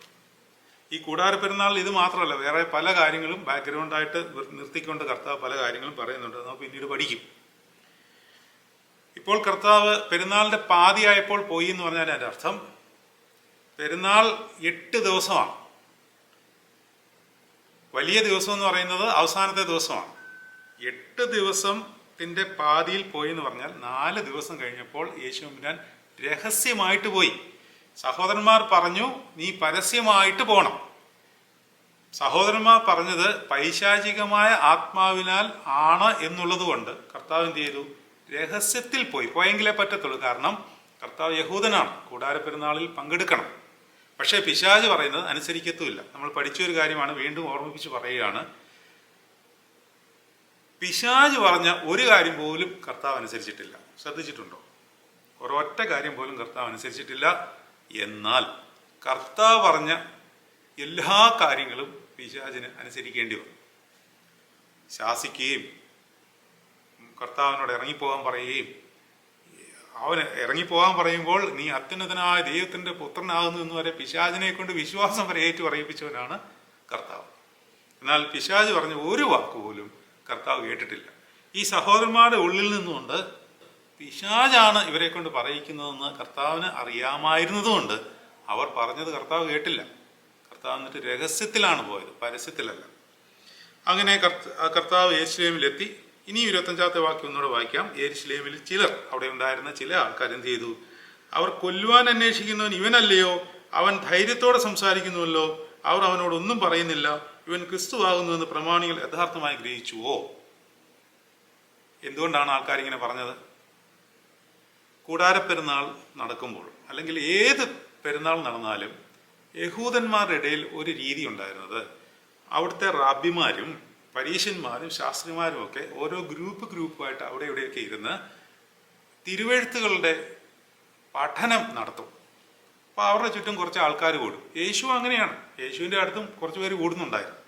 ഈ കൂടാര പെരുന്നാളിൽ ഇത് മാത്രമല്ല, വേറെ പല കാര്യങ്ങളും ബാക്ക്ഗ്രൗണ്ടായിട്ട് നിർത്തിക്കൊണ്ട് കർത്താവ് പല കാര്യങ്ങളും പറയുന്നുണ്ട്. നമുക്ക് പിന്നീട് പഠിക്കും. ഇപ്പോൾ കർത്താവ് പെരുന്നാളിന്റെ പാതിയായപ്പോൾ പോയി എന്ന് പറഞ്ഞാൽ അതിൻ്റെ അർത്ഥം പെരുന്നാൾ 8 ദിവസമാണ്. വലിയ ദിവസം എന്ന് പറയുന്നത് അവസാനത്തെ ദിവസമാണ്. 8 ദിവസത്തിന്റെ പാതിയിൽ പോയി എന്ന് പറഞ്ഞാൽ 4 ദിവസം കഴിഞ്ഞപ്പോൾ യേശുവിൻ രഹസ്യമായിട്ട് പോയി. സഹോദരന്മാർ പറഞ്ഞു, നീ പരസ്യമായിട്ട് പോണം. സഹോദരന്മാർ പറഞ്ഞത് പൈശാചികമായ ആത്മാവിനാൽ ആണ് എന്നുള്ളത് കൊണ്ട് കർത്താവ് എന്ത് ചെയ്തു? രഹസ്യത്തിൽ പോയെങ്കിലേ പറ്റത്തുള്ളൂ. കാരണം കർത്താവ് യഹൂദനാണ്, കൂടാര പെരുന്നാളിൽ പങ്കെടുക്കണം. പക്ഷേ പിശാച് പറയുന്നത് അനുസരിക്കത്തുമില്ല. നമ്മൾ പഠിച്ചൊരു കാര്യമാണ്, വീണ്ടും ഓർമ്മിപ്പിച്ച് പറയുകയാണ്. പിശാച് പറഞ്ഞ ഒരു കാര്യം പോലും കർത്താവ് അനുസരിച്ചിട്ടില്ല. ശ്രദ്ധിച്ചിട്ടുണ്ടോ? ഒരൊറ്റ കാര്യം പോലും കർത്താവ് അനുസരിച്ചിട്ടില്ല. എന്നാൽ കർത്താവ് പറഞ്ഞ എല്ലാ കാര്യങ്ങളും പിശാചിന് അനുസരിക്കേണ്ടി വന്നു. ശാസിക്കുകയും കർത്താവിനോട് ഇറങ്ങിപ്പോകാൻ പറയുകയും, അവന് ഇറങ്ങിപ്പോകാൻ പറയുമ്പോൾ നീ അത്യുന്നതനായ ദൈവത്തിന്റെ പുത്രനാകുന്നു എന്ന് വരെ പിശാചിനെ കൊണ്ട് വിശ്വാസം വരെ ഏറ്റു പറയിപ്പിച്ചവനാണ് കർത്താവ്. എന്നാൽ പിശാച് പറഞ്ഞ ഒരു വാക്ക് പോലും കർത്താവ് കേട്ടിട്ടില്ല. ഈ സഹോദരന്മാരുടെ ഉള്ളിൽ നിന്നുകൊണ്ട് പിശാചാണ് ഇവരെ കൊണ്ട് പറയിക്കുന്നതെന്ന് കർത്താവിന് അറിയാമായിരുന്നതുകൊണ്ട് അവർ പറഞ്ഞത് കർത്താവ് കേട്ടില്ല. കർത്താവ് എന്നിട്ട് രഹസ്യത്തിലാണ് പോയത്, പരസ്യത്തിലല്ല. അങ്ങനെ കർത്താവ് യെരൂശലേമിലെത്തി. ഇനി 25-ാമത്തെ വാക്യം ഒന്നുകൂടെ വായിക്കാം. യെരൂശലേമിൽ ചിലർ, അവിടെ ഉണ്ടായിരുന്ന ചില ആൾക്കാർ എന്ത് ചെയ്തു? അവർ കൊല്ലുവാൻ അന്വേഷിക്കുന്നവൻ ഇവനല്ലയോ? അവൻ ധൈര്യത്തോടെ സംസാരിക്കുന്നുവല്ലോ. അവർ അവനോടൊന്നും പറയുന്നില്ല. ഇവൻ ക്രിസ്തുവാകുന്നുവെന്ന് പ്രമാണികൾ യഥാർത്ഥമായി ഗ്രഹിച്ചുവോ? എന്തുകൊണ്ടാണ് ആൾക്കാർ ഇങ്ങനെ പറഞ്ഞത്? കൂടാരപ്പെരുന്നാൾ നടക്കുമ്പോൾ, അല്ലെങ്കിൽ ഏത് പെരുന്നാൾ നടന്നാലും യഹൂദന്മാരുടെ ഇടയിൽ ഒരു രീതി ഉണ്ടായിരുന്നത്, അവിടുത്തെ റാബിമാരും പരീശന്മാരും ശാസ്ത്രിമാരും ഒക്കെ ഓരോ ഗ്രൂപ്പായിട്ട് അവിടെ ഇവിടെയൊക്കെ ഇരുന്ന് തിരുവെഴുത്തുകളുടെ പഠനം നടത്തും. അപ്പോൾ അവരുടെ ചുറ്റും കുറച്ച് ആൾക്കാർ കൂടും. യേശു അങ്ങനെയാണ്. യേശുവിൻ്റെ അടുത്തും കുറച്ച് പേര് കൂടുന്നുണ്ടായിരുന്നു.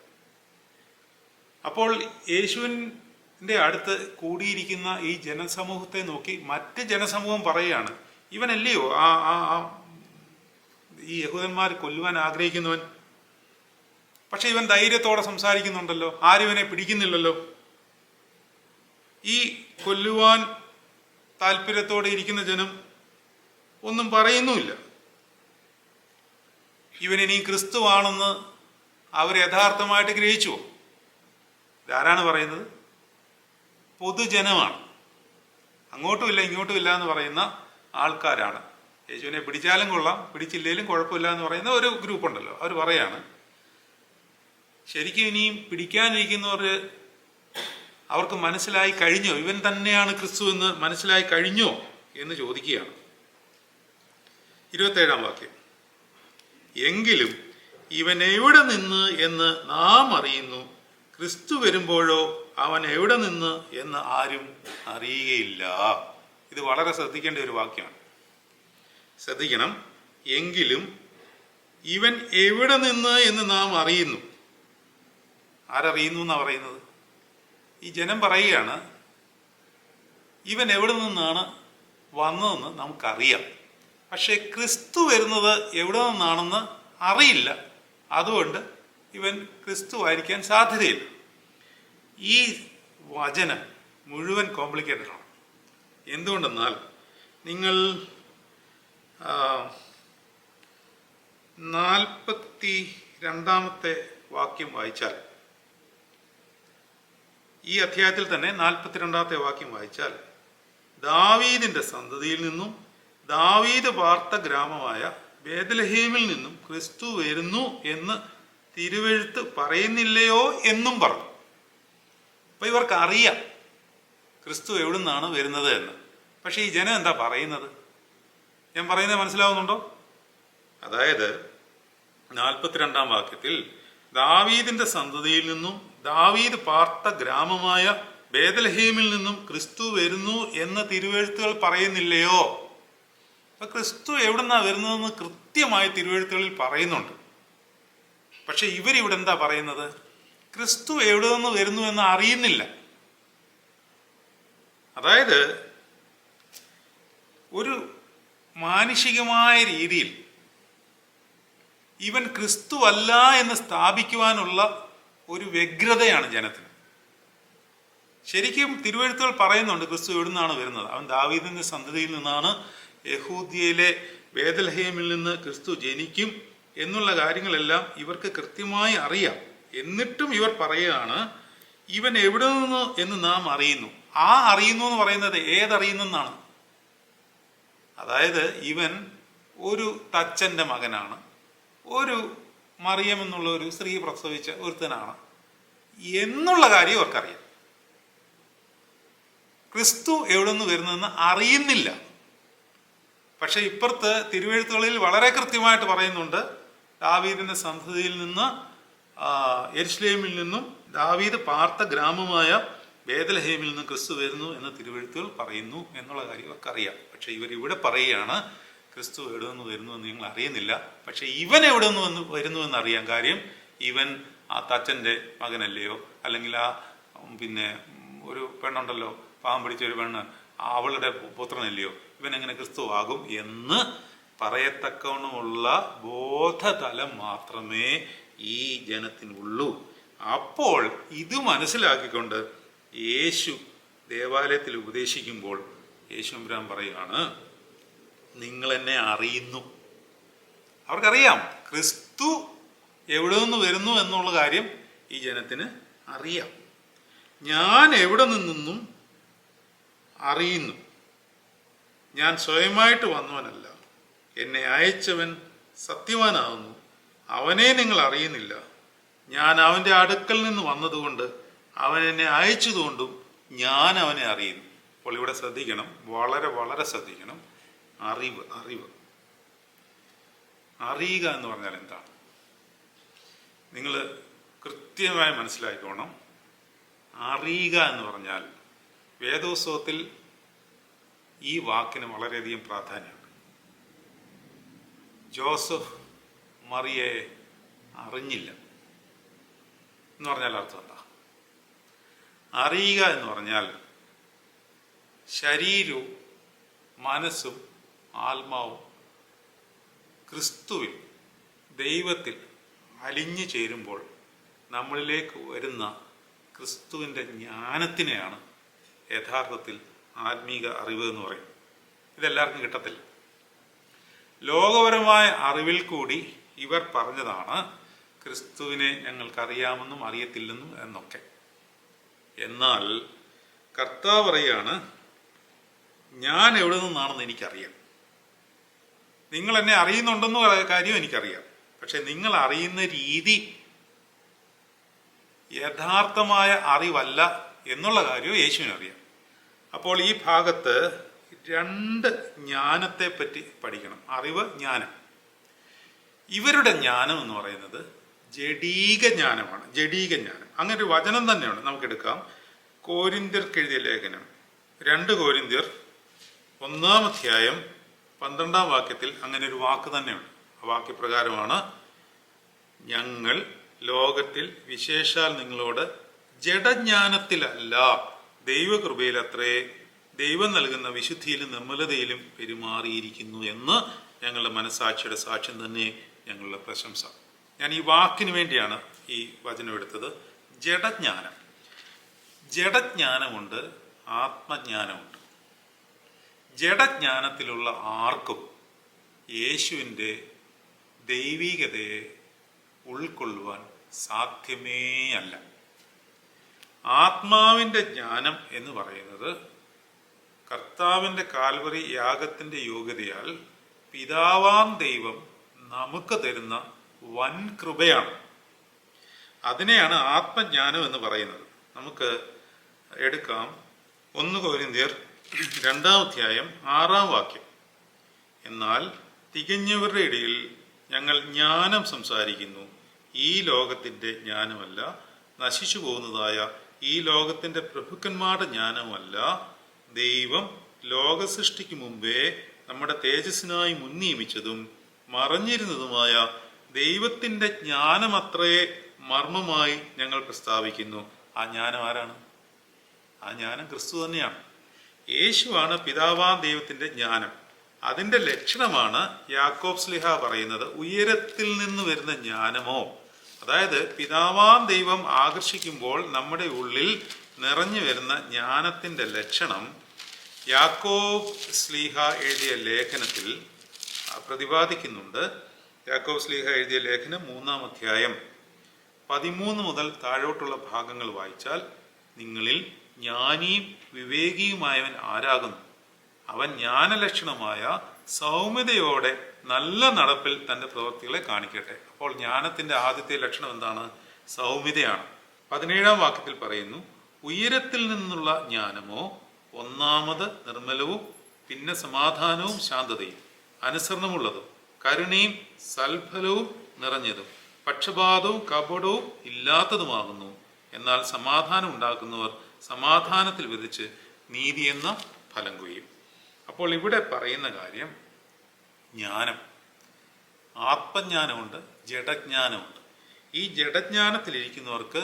അപ്പോൾ യേശുവിൻ്റെ അടുത്ത് കൂടിയിരിക്കുന്ന ഈ ജനസമൂഹത്തെ നോക്കി മറ്റ് ജനസമൂഹം പറയുകയാണ്, ഇവനല്ലയോ ഈ യഹൂദന്മാർ കൊല്ലുവാൻ ആഗ്രഹിക്കുന്നവൻ? പക്ഷെ ഇവൻ ധൈര്യത്തോടെ സംസാരിക്കുന്നുണ്ടല്ലോ, ആരും ഇവനെ പിടിക്കുന്നില്ലല്ലോ. ഈ കൊല്ലുവാൻ താല്പര്യത്തോടെ ഇരിക്കുന്ന ജനം ഒന്നും പറയുന്നുമില്ല. ഇവനിനി ക്രിസ്തുവാണെന്ന് അവർ യഥാർത്ഥമായിട്ട് ഗ്രഹിച്ചുവോ? ഇതാരാണ് പറയുന്നത്? പൊതുജനമാണ്. അങ്ങോട്ടുമില്ല ഇങ്ങോട്ടുമില്ല എന്ന് പറയുന്ന ആൾക്കാരാണ്. യേശുവിനെ പിടിച്ചാലും കൊള്ളാം, പിടിച്ചില്ലേലും കുഴപ്പമില്ല എന്ന് പറയുന്ന ഒരു ഗ്രൂപ്പ് ഉണ്ടല്ലോ, അവർ പറയാണ്. ശരിക്കും ഇനിയും പിടിക്കാനിരിക്കുന്നവർ, അവർക്ക് മനസ്സിലായി കഴിഞ്ഞോ ഇവൻ തന്നെയാണ് ക്രിസ്തു എന്ന് മനസ്സിലായി കഴിഞ്ഞോ എന്ന് ചോദിക്കുകയാണ്. 27-ാം വാക്യം. എങ്കിലും ഇവൻ എവിടെ നിന്ന് എന്ന് നാം അറിയുന്നു, ക്രിസ്തു വരുമ്പോഴോ അവൻ എവിടെ നിന്ന് എന്ന് ആരും അറിയുകയില്ല. ഇത് വളരെ ശ്രദ്ധിക്കേണ്ട ഒരു വാക്യമാണ്. ശ്രദ്ധിക്കണം. എങ്കിലും ഇവൻ എവിടെ നിന്ന് എന്ന് നാം അറിയുന്നു. ആരറിയുന്നു എന്നാ പറയുന്നത്? ഈ ജനം പറയുകയാണ്, ഇവൻ എവിടെ നിന്നാണ് വന്നതെന്ന് നമുക്കറിയാം, പക്ഷെ ക്രിസ്തു വരുന്നത് എവിടെ നിന്നാണെന്ന് അറിയില്ല. അതുകൊണ്ട് ഇവൻ ക്രിസ്തു ആയിരിക്കാൻ സാധ്യതയില്ല. ഈ വചനം മുഴുവൻ കോംപ്ലിക്കേറ്റഡ് ആണ്. എന്തുകൊണ്ടെന്നാൽ നിങ്ങൾ 42-ാമത്തെ വാക്യം വായിച്ചാൽ, ഈ അധ്യായത്തിൽ തന്നെ 42 വാക്യം വായിച്ചാൽ, ദാവീദിന്റെ സന്തതിയിൽ നിന്നും ദാവീദ് പാർത്ത ഗ്രാമമായ ബേത്ലഹേമിൽ നിന്നും ക്രിസ്തു വരുന്നു എന്ന് തിരുവെഴുത്ത് പറയുന്നില്ലയോ എന്നും പറഞ്ഞു. അപ്പൊ ഇവർക്ക് അറിയാം ക്രിസ്തു എവിടുന്നാണ് വരുന്നത് എന്ന്. പക്ഷെ ഈ ജനം എന്താ പറയുന്നത്? ഞാൻ പറയുന്നത് മനസ്സിലാവുന്നുണ്ടോ? അതായത് 42 വാക്യത്തിൽ ദാവീദിന്റെ സന്തതിയിൽ നിന്നും ദാവീദ് പാർത്ത ഗ്രാമമായ ബേത്ലഹേമിൽ നിന്നും ക്രിസ്തു വരുന്നു എന്ന് തിരുവെഴുത്തുകൾ പറയുന്നില്ലയോ? അപ്പൊ ക്രിസ്തു എവിടുന്നാ വരുന്നതെന്ന് കൃത്യമായി തിരുവെഴുത്തുകളിൽ പറയുന്നുണ്ട്. പക്ഷെ ഇവരിവിടെ എന്താ പറയുന്നത്? ക്രിസ്തു എവിടെ നിന്ന് വരുന്നു എന്ന് അറിയുന്നില്ല. അതായത് ഒരു മാനുഷികമായ രീതിയിൽ ഇവൻ ക്രിസ്തു അല്ല എന്ന് സ്ഥാപിക്കുവാനുള്ള ഒരു വ്യഗ്രതയാണ് ജനത്തിന്. ശരിക്കും തിരുവെഴുത്തുകൾ പറയുന്നുണ്ട് ക്രിസ്തു എവിടുന്നാണ് വരുന്നത്. അവൻ ദാവീദിന്റെ സന്തതിയിൽ നിന്നാണ്, യഹൂദ്യയിലെ ബേത്ലഹേമിൽ നിന്ന് ക്രിസ്തു ജനിക്കും എന്നുള്ള കാര്യങ്ങളെല്ലാം ഇവർക്ക് കൃത്യമായി അറിയാം. എന്നിട്ടും ഇവർ പറയുകയാണ് ഇവൻ എവിടെ നിന്ന് എന്ന് നാം അറിയുന്നു. ആ അറിയുന്നു എന്ന് പറയുന്നത് ഏതറിയുന്നെന്നാണ്? അതായത് ഇവൻ ഒരു തച്ചന്റെ മകനാണ്, ഒരു മറിയം എന്നുള്ള ഒരു സ്ത്രീ പ്രസവിച്ച ഒരുത്തനാണ് എന്നുള്ള കാര്യം അവർക്കറിയാം. ക്രിസ്തു എവിടെ നിന്ന് വരുന്നതെന്ന് അറിയുന്നില്ല. പക്ഷെ ഇപ്പുറത്ത് തിരുവെഴുത്തുകളിൽ വളരെ കൃത്യമായിട്ട് പറയുന്നുണ്ട്, ദാവീദിന്റെ സന്തതിയിൽ നിന്ന്, യെരുശലേമിൽ നിന്നും ദാവീദ് പാർത്ത ഗ്രാമമായ ബേത്ലഹേമിൽ നിന്ന് ക്രിസ്തു വരുന്നു എന്ന് തിരുവെഴുത്തുകൾ പറയുന്നു എന്നുള്ള കാര്യം അവർക്കറിയാം. പക്ഷെ ഇവരിവിടെ പറയുകയാണ് ക്രിസ്തു എവിടെ നിന്ന് വരുന്നു എന്ന് നിങ്ങൾ അറിയുന്നില്ല. പക്ഷെ ഇവൻ എവിടെ നിന്ന് വരുന്നു എന്ന് അറിയാം. കാര്യം ഇവൻ ആ തച്ചന്റെ മകനല്ലയോ, അല്ലെങ്കിൽ ആ പിന്നെ ഒരു പെണ്ണുണ്ടല്ലോ, പാവം പിടിച്ച ഒരു പെണ്ണ്, അവളുടെ പുത്രനല്ലയോ, ഇവൻ എങ്ങനെ ക്രിസ്തു ആകും എന്ന് പറയത്തക്കവണ്ണമുള്ള ബോധതലം മാത്രമേ ഈ ജനത്തിനുള്ളൂ. അപ്പോൾ ഇത് മനസ്സിലാക്കിക്കൊണ്ട് യേശു ദേവാലയത്തിൽ ഉപദേശിക്കുമ്പോൾ യേശുമ്പുരാൻ പറയുകയാണ്, നിങ്ങൾ എന്നെ അറിയുന്നു. അവർക്കറിയാം ക്രിസ്തു എവിടെ നിന്ന് വരുന്നു എന്നുള്ള കാര്യം ഈ ജനത്തിന് അറിയാം. ഞാൻ എവിടെ നിന്നും അറിയുന്നു. ഞാൻ സ്വയമായിട്ട് വന്നവനല്ല, എന്നെ അയച്ചവൻ സത്യവാനാകുന്നു, അവനെ നിങ്ങൾ അറിയുന്നില്ല. ഞാൻ അവൻ്റെ അടുക്കൽ നിന്ന് വന്നതുകൊണ്ട് അവൻ എന്നെ അയച്ചതുകൊണ്ടും ഞാൻ അവനെ അറിയുന്നു. അപ്പോൾ ഇവിടെ ശ്രദ്ധിക്കണം, വളരെ വളരെ ശ്രദ്ധിക്കണം. അറിവ് അറിയുക എന്ന് പറഞ്ഞാൽ എന്താണ്? നിങ്ങൾ കൃത്യമായി മനസ്സിലാക്കിക്കോണം. അറിയുക എന്ന് പറഞ്ഞാൽ വേദോത്സവത്തിൽ ഈ വാക്കിന് വളരെയധികം പ്രാധാന്യമുണ്ട്. ജോസഫ് മറിയയെ അറിഞ്ഞില്ല എന്ന് പറഞ്ഞാൽ അർത്ഥം എന്താ? അറിയുക എന്ന് പറഞ്ഞാൽ ശരീരവും മനസ്സും ആത്മാവും ക്രിസ്തുവിൽ, ദൈവത്തിൽ അലിഞ്ഞു ചേരുമ്പോൾ നമ്മളിലേക്ക് വരുന്ന ക്രിസ്തുവിൻ്റെ ജ്ഞാനത്തിനെയാണ് യഥാർത്ഥത്തിൽ ആത്മീക അറിവ് എന്ന് പറയും. ഇതെല്ലാവർക്കും കിട്ടത്തില്ല. ലോകപരമായ അറിവിൽ കൂടി ഇവർ പറഞ്ഞതാണ് ക്രിസ്തുവിനെ ഞങ്ങൾക്കറിയാമെന്നും അറിയത്തില്ലെന്നും എന്നൊക്കെ. എന്നാൽ കർത്താവ് പറയാണ്, ഞാൻ എവിടെ നിന്നാണെന്ന് എനിക്കറിയാം. നിങ്ങൾ എന്നെ അറിയുന്നുണ്ടെന്ന കാര്യം എനിക്കറിയാം. പക്ഷെ നിങ്ങൾ അറിയുന്ന രീതി യഥാർത്ഥമായ അറിവല്ല എന്നുള്ള കാര്യവും യേശുവിനറിയാം. അപ്പോൾ ഈ ഭാഗത്ത് രണ്ട് ജ്ഞാനത്തെ പറ്റി പഠിക്കണം. അറിവ്, ജ്ഞാനം. ഇവരുടെ ജ്ഞാനം എന്ന് പറയുന്നത് ജഡീക ജ്ഞാനമാണ്. ജഡീക ജ്ഞാനം അങ്ങനെ ഒരു വചനം തന്നെയാണ്. നമുക്കെടുക്കാം കോരിന്ത്യർക്ക് എഴുതിയ ലേഖനം 2 കോരിന്ത്യർ 1-ാം അധ്യായം 12-ാം വാക്യത്തിൽ അങ്ങനെ ഒരു വാക്ക് തന്നെയുണ്ട്. ആ വാക്യപ്രകാരമാണ്, ഞങ്ങൾ ലോകത്തിൽ വിശേഷാൽ നിങ്ങളോട് ജഡജ്ഞാനത്തിലല്ല ദൈവകൃപയിലത്രേ ദൈവം നൽകുന്ന വിശുദ്ധിയിലും നിർമ്മലതയിലും പെരുമാറിയിരിക്കുന്നു എന്ന് ഞങ്ങളുടെ മനസാക്ഷിയുടെ സാക്ഷ്യം തന്നെ ഞങ്ങളുടെ പ്രശംസ. ഞാൻ ഈ വാക്കിന് വേണ്ടിയാണ് ഈ വചനം എടുത്തത്. ജഡജ്ഞാനം. ജഡജ്ഞാനമുണ്ട്, ആത്മജ്ഞാനമുണ്ട്. ജഡജ്ഞാനത്തിലുള്ള ആർക്കും യേശുവിൻ്റെ ദൈവികതയെ ഉൾക്കൊള്ളുവാൻ സാധ്യമേ അല്ല. ആത്മാവിൻ്റെ ജ്ഞാനം എന്ന് പറയുന്നത് കർത്താവിൻ്റെ കാൽവറി യാഗത്തിൻ്റെ യോഗ്യതയാൽ പിതാവാം ദൈവം നമുക്ക് തരുന്ന വൻ കൃപയാണ്. അതിനെയാണ് ആത്മജ്ഞാനം എന്ന് പറയുന്നത്. നമുക്ക് എടുക്കാം 1 കൊരിന്ത്യർ 2-ാം അധ്യായം 6-ാം വാക്യം. എന്നാൽ തികഞ്ഞവരുടെ ഇടയിൽ ഞങ്ങൾ ജ്ഞാനം സംസാരിക്കുന്നു, ഈ ലോകത്തിൻ്റെ ജ്ഞാനമല്ല, നശിച്ചു പോകുന്നതായ ഈ ലോകത്തിൻ്റെ പ്രഭുക്കന്മാരുടെ ജ്ഞാനമല്ല. ദൈവം ലോകസൃഷ്ടിക്ക് മുമ്പേ നമ്മുടെ തേജസ്സിനായി മുൻനിയമിച്ചതും മറഞ്ഞിരുന്നതുമായ ദൈവത്തിൻ്റെ ജ്ഞാനമത്രേ മർമ്മമായി ഞങ്ങൾ പ്രസ്താവിക്കുന്നു. ആ ജ്ഞാനം ആരാണ്? ആ ജ്ഞാനം ക്രിസ്തു തന്നെയാണ്. യേശുവാണ് പിതാവാം ദൈവത്തിൻ്റെ ജ്ഞാനം. അതിൻ്റെ ലക്ഷണമാണ് യാക്കോബ് ശ്ലീഹ പറയുന്നത്, ഉയരത്തിൽ നിന്ന് വരുന്ന ജ്ഞാനമോ. അതായത് പിതാവാം ദൈവം ആകർഷിക്കുമ്പോൾ നമ്മുടെ ഉള്ളിൽ നിറഞ്ഞു വരുന്ന ജ്ഞാനത്തിൻ്റെ ലക്ഷണം യാക്കോബ് ശ്ലീഹ എഴുതിയ ലേഖനത്തിൽ പ്രതിപാദിക്കുന്നുണ്ട്. യാക്കോബ് ശ്ലീഹ എഴുതിയ ലേഖനം 3-ാം അധ്യായം 13 മുതൽ താഴോട്ടുള്ള ഭാഗങ്ങൾ വായിച്ചാൽ, നിങ്ങളിൽ ജ്ഞാനിയും വിവേകിയുമായവൻ ആരാകുന്നു? അവൻ ജ്ഞാനലക്ഷണമായ സൗമ്യതയോടെ നല്ല നടപ്പിൽ തൻ്റെ പ്രവൃത്തികളെ കാണിക്കട്ടെ. അപ്പോൾ ജ്ഞാനത്തിൻ്റെ ആദ്യത്തെ ലക്ഷണം എന്താണ്? സൗമ്യതയാണ്. 17-ാം വാക്യത്തിൽ പറയുന്നു, ഉയരത്തിൽ നിന്നുള്ള ജ്ഞാനമോ ഒന്നാമത് നിർമ്മലവും, പിന്നെ സമാധാനവും ശാന്തതയും അനുസരണമുള്ളതും കരുണയും സൽഫലവും നിറഞ്ഞതും പക്ഷപാതവും കപടവും ഇല്ലാത്തതുമാകുന്നു. എന്നാൽ സമാധാനം ഉണ്ടാക്കുന്നവർ സമാധാനത്തിൽ വിധിച്ച് നീതി എന്ന ഫലം കൊയ്യും. അപ്പോൾ ഇവിടെ പറയുന്ന കാര്യം ജ്ഞാനം, ആത്മജ്ഞാനമുണ്ട്, ജഡജ്ഞാനമുണ്ട്. ഈ ജഡജ്ഞാനത്തിലിരിക്കുന്നവർക്ക്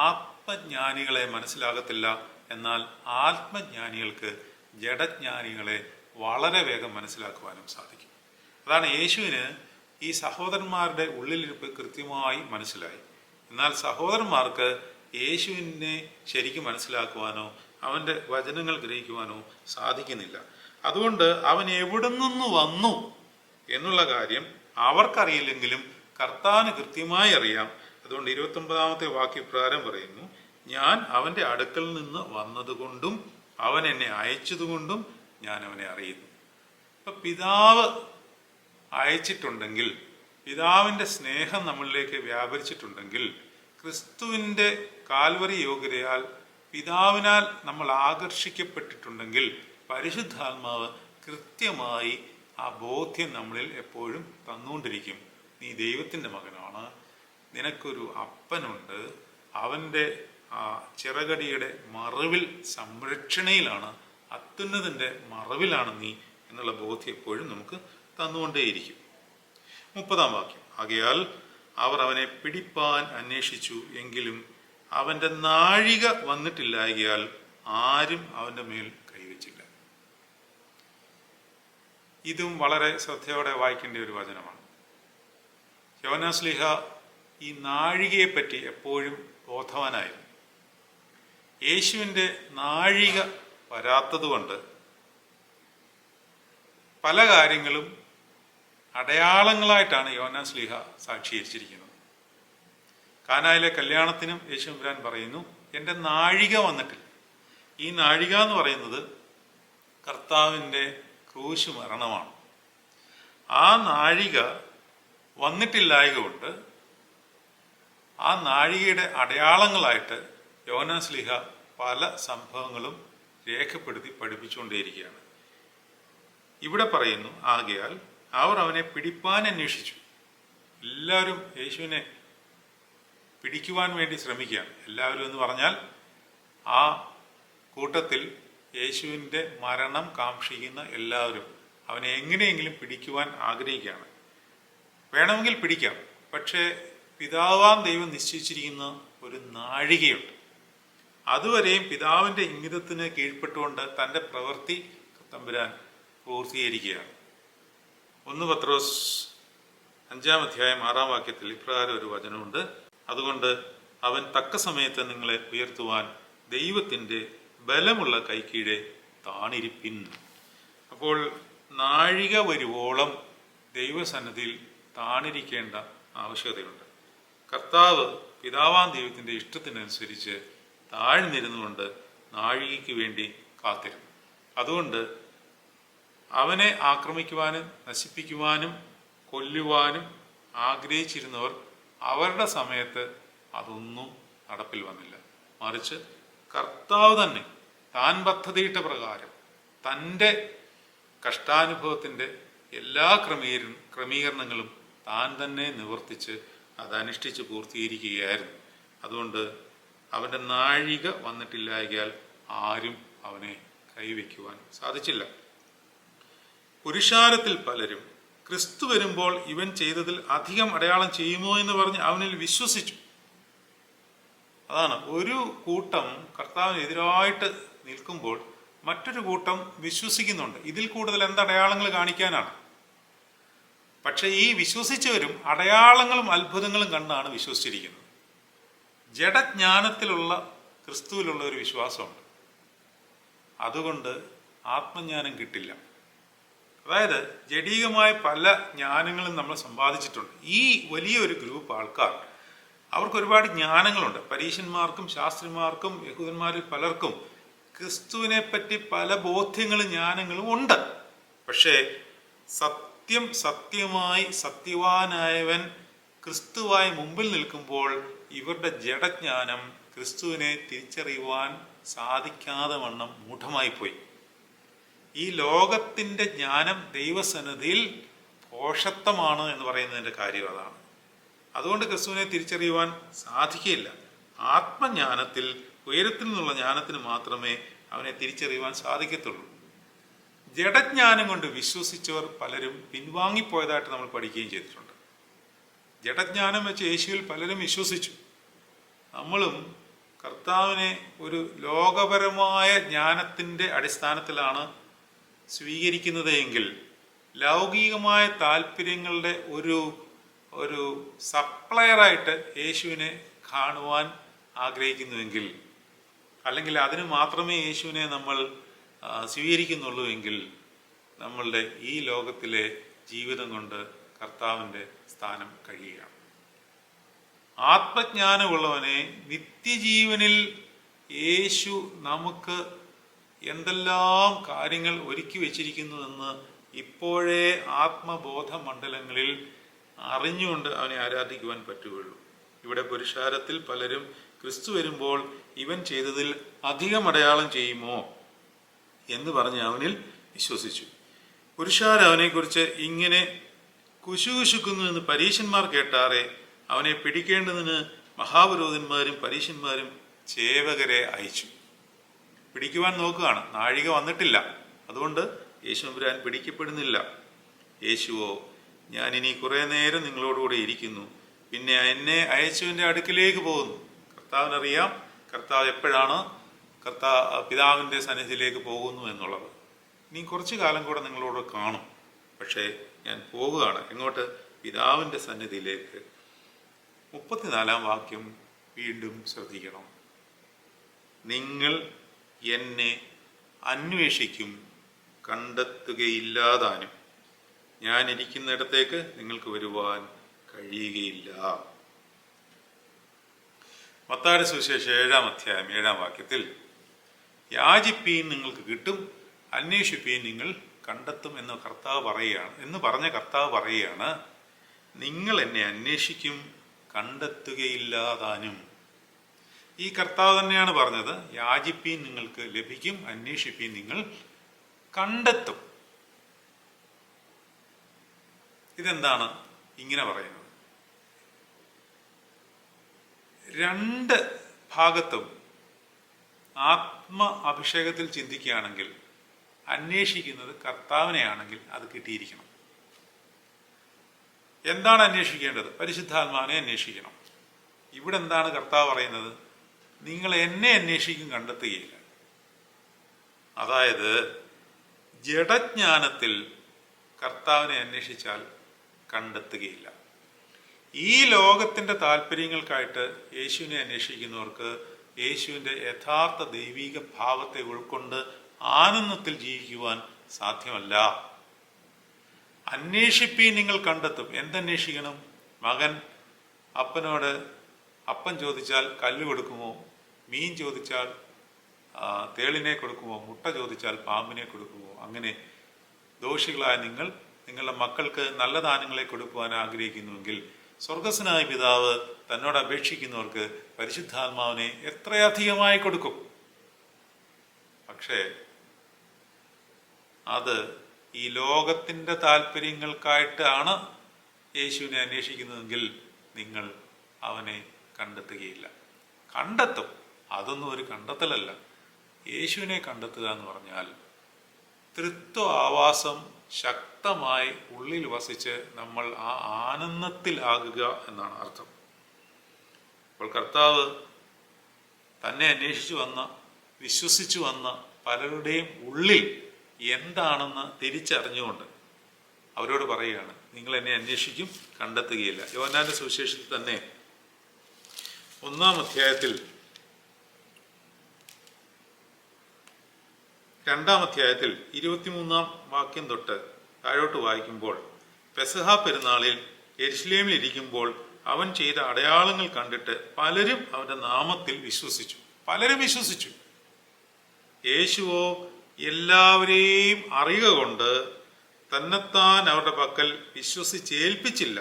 ആത്മജ്ഞാനികളെ മനസ്സിലാകത്തില്ല. എന്നാൽ ആത്മജ്ഞാനികൾക്ക് ജഡജ്ഞാനികളെ വളരെ വേഗം മനസ്സിലാക്കുവാനും സാധിക്കും. അതാണ് യേശുവിന് ഈ സഹോദരന്മാരുടെ ഉള്ളിലിരിപ്പ് കൃത്യമായി മനസ്സിലായി. എന്നാൽ സഹോദരന്മാർക്ക് യേശുവിനെ ശരിക്കും മനസ്സിലാക്കുവാനോ അവൻ്റെ വചനങ്ങൾ ഗ്രഹിക്കുവാനോ സാധിക്കുന്നില്ല. അതുകൊണ്ട് അവൻ എവിടെ നിന്ന് വന്നു എന്നുള്ള കാര്യം അവർക്കറിയില്ലെങ്കിലും കർത്താവിന് കൃത്യമായി അറിയാം. അതുകൊണ്ട് 29-ാമത്തെ വാക്യപ്രകാരം പറയുന്നു, ഞാൻ അവൻ്റെ അടുക്കൽ നിന്ന് വന്നതുകൊണ്ടും അവൻ എന്നെ അയച്ചതുകൊണ്ടും ഞാൻ അവനെ അറിയുന്നു. ഇപ്പം പിതാവ് അയച്ചിട്ടുണ്ടെങ്കിൽ, പിതാവിൻ്റെ സ്നേഹം നമ്മളിലേക്ക് വ്യാപരിച്ചിട്ടുണ്ടെങ്കിൽ, ക്രിസ്തുവിൻ്റെ കാൽവറി യോഗ്യതയാൽ പിതാവിനാൽ നമ്മൾ ആകർഷിക്കപ്പെട്ടിട്ടുണ്ടെങ്കിൽ, പരിശുദ്ധാത്മാവ് കൃത്യമായി ആ ബോധ്യം നമ്മളിൽ എപ്പോഴും തന്നുകൊണ്ടിരിക്കും. നീ ദൈവത്തിൻ്റെ മകനാണ്, നിനക്കൊരു അപ്പനുണ്ട്, അവൻ്റെ ചിറകടിയുടെ മറവിൽ സംരക്ഷണയിലാണ്, അത്യുന്നതിൻ്റെ മറവിലാണ് നീ എന്നുള്ള ബോധ്യം എപ്പോഴും നമുക്ക് തന്നുകൊണ്ടേയിരിക്കും. 30-ാം വാക്യം, ആകയാൽ അവർ അവനെ പിടിപ്പാൻ അന്വേഷിച്ചു, എങ്കിലും അവൻ്റെ നാഴിക വന്നിട്ടില്ലായകയാൽ ആരും അവൻ്റെ മേൽ കൈവച്ചില്ല. ഇതും വളരെ ശ്രദ്ധയോടെ വായിക്കേണ്ട ഒരു വചനമാണ്. യോഹന്നാൻ ശ്ലീഹ ഈ നാഴികയെപ്പറ്റി എപ്പോഴും ബോധവാനായിരുന്നു. യേശുവിൻ്റെ നാഴിക വരാത്തതുകൊണ്ട് പല കാര്യങ്ങളും അടയാളങ്ങളായിട്ടാണ് യോഹന്നാൻ ശ്ലീഹ സാക്ഷീകരിച്ചിരിക്കുന്നത്. കാനായിലെ കല്യാണത്തിനും യേശു തമ്പുരാൻ പറയുന്നു, എൻ്റെ നാഴിക വന്നിട്ടില്ല. ഈ നാഴിക എന്ന് പറയുന്നത് കർത്താവിൻ്റെ ക്രൂശ് മരണമാണ്. ആ നാഴിക വന്നിട്ടില്ലായതുകൊണ്ട് ആ നാഴികയുടെ അടയാളങ്ങളായിട്ട് യോഹന്നാൻ ശ്ലീഹ പല സംഭവങ്ങളും രേഖപ്പെടുത്തി പഠിപ്പിച്ചുകൊണ്ടേയിരിക്കുകയാണ്. ഇവിടെ പറയുന്നു, ആകയാൽ അവർ അവനെ പിടിപ്പാൻ അന്വേഷിച്ചു. എല്ലാവരും യേശുവിനെ പിടിക്കുവാൻ വേണ്ടി ശ്രമിക്കുകയാണ്. എല്ലാവരും എന്ന് പറഞ്ഞാൽ ആ കൂട്ടത്തിൽ യേശുവിൻ്റെ മരണം കാക്ഷിക്കുന്ന എല്ലാവരും അവനെ എങ്ങനെയെങ്കിലും പിടിക്കുവാൻ ആഗ്രഹിക്കുകയാണ്. വേണമെങ്കിൽ പിടിക്കാം, പക്ഷേ പിതാവാം ദൈവം നിശ്ചയിച്ചിരിക്കുന്ന ഒരു നാഴികയുണ്ട്. അതുവരെയും പിതാവിൻ്റെ ഇംഗിതത്തിന് കീഴ്പ്പെട്ടുകൊണ്ട് തൻ്റെ പ്രവൃത്തി തമ്പുരാൻ പൂർത്തീകരിക്കുകയാണ്. 1 പത്രോസ് 5-ാം അധ്യായം 6-ാം വാക്യത്തിൽ ഇപ്രകാരം ഒരു വചനമുണ്ട്, അതുകൊണ്ട് അവൻ തക്ക സമയത്ത് നിങ്ങളെ ഉയർത്തുവാൻ ദൈവത്തിൻ്റെ ബലമുള്ള കൈക്കീഴെ താണിരിപ്പിൻ. അപ്പോൾ നാഴിക വരുവോളം ദൈവസന്നിധിയിൽ താണിരിക്കേണ്ട ആവശ്യകതയുണ്ട്. കർത്താവ് പിതാവാം ദൈവത്തിൻ്റെ ഇഷ്ടത്തിനനുസരിച്ച് താഴ്ന്നിരുന്നുകൊണ്ട് നാഴികയ്ക്ക് വേണ്ടി കാത്തിരുന്നു. അതുകൊണ്ട് അവനെ ആക്രമിക്കുവാനും നശിപ്പിക്കുവാനും കൊല്ലുവാനും ആഗ്രഹിച്ചിരുന്നവർ അവരുടെ സമയത്ത് അതൊന്നും നടപ്പിൽ വന്നില്ല. മറിച്ച് കർത്താവ് തന്നെ താൻ പദ്ധതിയിട്ട പ്രകാരം തൻ്റെ കഷ്ടാനുഭവത്തിൻ്റെ എല്ലാ ക്രമീകരണങ്ങളും താൻ തന്നെ നിവർത്തിച്ച് അതനുഷ്ഠിച്ച് പൂർത്തീകരിക്കുകയായിരുന്നു. അതുകൊണ്ട് അവൻ്റെ നാഴിക വന്നിട്ടില്ലായകയാൽ ആരും അവനെ കൈവയ്ക്കുവാൻ സാധിച്ചില്ല. പുരുഷാരത്തിൽ പലരും ക്രിസ്തു വരുമ്പോൾ ഇവൻ ചെയ്തതിൽ അധികം അടയാളം ചെയ്യുമോ എന്ന് പറഞ്ഞ് അവനിൽ വിശ്വസിച്ചു. അതാണ്, ഒരു കൂട്ടം കർത്താവിനെതിരായിട്ട് നിൽക്കുമ്പോൾ മറ്റൊരു കൂട്ടം വിശ്വസിക്കുന്നുണ്ട്. ഇതിൽ കൂടുതൽ എന്ത് അടയാളങ്ങൾ കാണിക്കാനാണ്? പക്ഷെ ഈ വിശ്വസിച്ചവരും അടയാളങ്ങളും അത്ഭുതങ്ങളും കണ്ടാണ് വിശ്വസിച്ചിരിക്കുന്നത്. ജഡജ്ഞാനത്തിലുള്ള ക്രിസ്തുവിലുള്ള ഒരു വിശ്വാസമുണ്ട്. അതുകൊണ്ട് ആത്മജ്ഞാനം കിട്ടില്ല. അതായത് ജഡീകമായ പല ജ്ഞാനങ്ങളും നമ്മൾ സമ്പാദിച്ചിട്ടുണ്ട്. ഈ വലിയൊരു ഗ്രൂപ്പ് ആൾക്കാർ, അവർക്ക് ഒരുപാട് ജ്ഞാനങ്ങളുണ്ട്. പരീശന്മാർക്കും ശാസ്ത്രിമാർക്കും യഹൂദന്മാരിൽ പലർക്കും ക്രിസ്തുവിനെ പറ്റി പല ബോധ്യങ്ങളും ജ്ഞാനങ്ങളും ഉണ്ട്. പക്ഷേ സത്യമായി സത്യവാനായവൻ ക്രിസ്തുവായി മുമ്പിൽ നിൽക്കുമ്പോൾ ഇവരുടെ ജഡജ്ഞാനം ക്രിസ്തുവിനെ തിരിച്ചറിയുവാൻ സാധിക്കാതെ വണ്ണം മൂഢമായി പോയി. ഈ ലോകത്തിൻ്റെ ജ്ഞാനം ദൈവസന്നിധിയിൽ ഭോഷത്വമാണ് എന്ന് പറയുന്നതിൻ്റെ കാര്യം അതാണ്. അതുകൊണ്ട് ക്രിസ്തുവിനെ തിരിച്ചറിയുവാൻ സാധിക്കില്ല. ആത്മജ്ഞാനത്തിൽ, ഉയരത്തിൽ നിന്നുള്ള ജ്ഞാനത്തിന് മാത്രമേ അവനെ തിരിച്ചറിയുവാൻ സാധിക്കത്തുള്ളൂ. ജഡജ്ഞാനം കൊണ്ട് വിശ്വസിച്ചവർ പലരും പിൻവാങ്ങിപ്പോയതായിട്ട് നമ്മൾ പഠിക്കുകയും ചെയ്തിട്ടുണ്ട്. ജഡജ്ഞാനം വെച്ച് യേശുവിൽ പലരും വിശ്വസിച്ചു. നമ്മളും കർത്താവിനെ ഒരു ലോകപരമായ ജ്ഞാനത്തിൻ്റെ അടിസ്ഥാനത്തിലാണ് സ്വീകരിക്കുന്നത് എങ്കിൽ, ലൗകികമായ താല്പര്യങ്ങളുടെ ഒരു സപ്ലയറായിട്ട് യേശുവിനെ കാണുവാൻ ആഗ്രഹിക്കുന്നുവെങ്കിൽ, അല്ലെങ്കിൽ അതിന് മാത്രമേ യേശുവിനെ നമ്മൾ സ്വീകരിക്കുന്നുള്ളൂ എങ്കിൽ, നമ്മളുടെ ഈ ലോകത്തിലെ ജീവിതം കൊണ്ട് കർത്താവിൻ്റെ സ്ഥാനം കഴിയുകയാണ്. ആത്മജ്ഞാനമുള്ളവനെ നിത്യജീവനിൽ യേശു നമുക്ക് എന്തെല്ലാം കാര്യങ്ങൾ ഒരുക്കി വച്ചിരിക്കുന്നുവെന്ന് ഇപ്പോഴേ ആത്മബോധ മണ്ഡലങ്ങളിൽ അറിഞ്ഞുകൊണ്ട് അവനെ ആരാധിക്കുവാൻ പറ്റുകയുള്ളൂ. ഇവിടെ പുരുഷാരത്തിൽ പലരും ക്രിസ്തു വരുമ്പോൾ ഇവൻ ചെയ്തതിൽ അധികം അടയാളം ചെയ്യുമോ എന്ന് പറഞ്ഞ് അവനിൽ വിശ്വസിച്ചു. പുരുഷാരം അവനെക്കുറിച്ച് ഇങ്ങനെ കുശുകുശുക്കുന്നു എന്ന് പരീശന്മാർ കേട്ടാറെ അവനെ പിടിക്കേണ്ടതിന് മഹാപുരോഹിതന്മാരും പരീശന്മാരും ചേവകരെ അയച്ചു. പിടിക്കുവാൻ നോക്കുകയാണ്. നാഴിക വന്നിട്ടില്ല. അതുകൊണ്ട് യേശുപുരാൻ പിടിക്കപ്പെടുന്നില്ല. യേശുവോ, ഞാൻ ഇനി കുറേ നേരം നിങ്ങളോടുകൂടെ ഇരിക്കുന്നു, പിന്നെ എന്നെ അയച്ചവൻ്റെ അടുക്കിലേക്ക് പോകുന്നു. കർത്താവിനറിയാം കർത്താവ് എപ്പോഴാണ് പിതാവിൻ്റെ സന്നിധിയിലേക്ക് പോകുന്നു എന്നുള്ളത്. ഇനി കുറച്ചു കാലം കൂടെ നിങ്ങളോട് കാണും. പക്ഷേ ഞാൻ പോകുകയാണ്. എങ്ങോട്ട്? പിതാവിൻ്റെ സന്നിധിയിലേക്ക്. 34-ാം വാക്യം വീണ്ടും ശ്രദ്ധിക്കണം. നിങ്ങൾ എന്നെ അന്വേഷിക്കും, കണ്ടെത്തുകയില്ലാതാനും ഞാൻ ഇരിക്കുന്നിടത്തേക്ക് നിങ്ങൾക്ക് വരുവാൻ കഴിയുകയില്ല. മത്തായിയുടെ സുവിശേഷം 7-ാം അധ്യായം 7-ാം വാക്യത്തിൽ യാചിപ്പീൻ നിങ്ങൾക്ക് കിട്ടും, അന്വേഷിപ്പീൻ നിങ്ങൾ കണ്ടെത്തും എന്ന് പറഞ്ഞ കർത്താവ് പറയുകയാണ്, നിങ്ങൾ എന്നെ അന്വേഷിക്കും, കണ്ടെത്തുകയില്ലാതാനും. ഈ കർത്താവ് തന്നെയാണ് പറഞ്ഞത്, യാചിപ്പീൻ നിങ്ങൾക്ക് ലഭിക്കും, അന്വേഷിപ്പീൻ നിങ്ങൾ കണ്ടെത്തും. ഇതെന്താണ് ഇങ്ങനെ പറയുന്നത്? രണ്ട് ഭാഗത്തും ആത്മ അഭിഷേകത്തിൽ ചിന്തിക്കുകയാണെങ്കിൽ, അന്വേഷിക്കുന്നത് കർത്താവിനെയാണെങ്കിൽ അത് കിട്ടിയിരിക്കണം. എന്താണ് അന്വേഷിക്കേണ്ടത്? പരിശുദ്ധാത്മാവിനെ അന്വേഷിക്കണം. ഇവിടെ എന്താണ് കർത്താവ് പറയുന്നത്? നിങ്ങൾ എന്നെ അന്വേഷിക്കും, കണ്ടെത്തുകയില്ല. അതായത് ജഡജ്ഞാനത്തിൽ കർത്താവിനെ അന്വേഷിച്ചാൽ കണ്ടെത്തുകയില്ല. ഈ ലോകത്തിൻ്റെ താല്പര്യങ്ങൾക്കായിട്ട് യേശുവിനെ അന്വേഷിക്കുന്നവർക്ക് യേശുവിൻ്റെ യഥാർത്ഥ ദൈവിക ഭാവത്തെ ഉൾക്കൊണ്ട് ആനന്ദത്തിൽ ജീവിക്കുവാൻ സാധ്യമല്ല. അന്വേഷിപ്പീൻ നിങ്ങൾ കണ്ടെത്തും. എന്തന്വേഷിക്കണം? മകൻ അപ്പനോട് അപ്പൻ ചോദിച്ചാൽ കല്ല് കൊടുക്കുമോ? മീൻ ചോദിച്ചാൽ തേളിനെ കൊടുക്കുമോ, മുട്ട ചോദിച്ചാൽ പാമ്പിനെ കൊടുക്കുമോ? അങ്ങനെ ദോഷികളായ നിങ്ങൾ നിങ്ങളുടെ മക്കൾക്ക് നല്ല ദാനങ്ങളെ കൊടുക്കുവാൻ ആഗ്രഹിക്കുന്നുവെങ്കിൽ സ്വർഗസ്വനായ പിതാവ് തന്നോട് അപേക്ഷിക്കുന്നവർക്ക് പരിശുദ്ധാത്മാവിനെ എത്രയധികമായി കൊടുക്കും. പക്ഷേ അത് ഈ ലോകത്തിൻ്റെ താല്പര്യങ്ങൾക്കായിട്ടാണ് യേശുവിനെ അന്വേഷിക്കുന്നതെങ്കിൽ നിങ്ങൾ അവനെ കണ്ടെത്തുകയില്ല. കണ്ടെത്തും, അതൊന്നും ഒരു കണ്ടെത്തലല്ല. യേശുവിനെ കണ്ടെത്തുക എന്ന് പറഞ്ഞാൽ തൃത്വ ആവാസം ശക്തമായി ഉള്ളിൽ വസിച്ച് നമ്മൾ ആ ആനന്ദത്തിൽ ആകുക എന്നാണ് അർത്ഥം. അപ്പോൾ കർത്താവ് തന്നെ അന്വേഷിച്ചു വന്ന, വിശ്വസിച്ചു വന്ന പലരുടെയും ഉള്ളിൽ എന്താണെന്ന് തിരിച്ചറിഞ്ഞുകൊണ്ട് അവരോട് പറയുകയാണ്, നിങ്ങൾ എന്നെ അന്വേഷിക്കും, കണ്ടെത്തുകയില്ല. യോഹന്നാന്റെ സുവിശേഷത്തിൽ തന്നെ 1-ാം അധ്യായത്തിൽ 2-ാം അധ്യായത്തിൽ 23-ാം വാക്യം തൊട്ട് താഴോട്ട് വായിക്കുമ്പോൾ, പെസഹ പെരുന്നാളിൽ യെരുശലേമിൽ ഇരിക്കുമ്പോൾ അവൻ ചെയ്ത അടയാളങ്ങൾ കണ്ടിട്ട് പലരും അവന്റെ നാമത്തിൽ വിശ്വസിച്ചു. പലരും വിശ്വസിച്ചു. യേശുവോ എല്ലാവരെയും അറിയുക കൊണ്ട് തന്നെത്താൻ അവരുടെ പക്കൽ വിശ്വസിച്ചേൽപ്പിച്ചില്ല.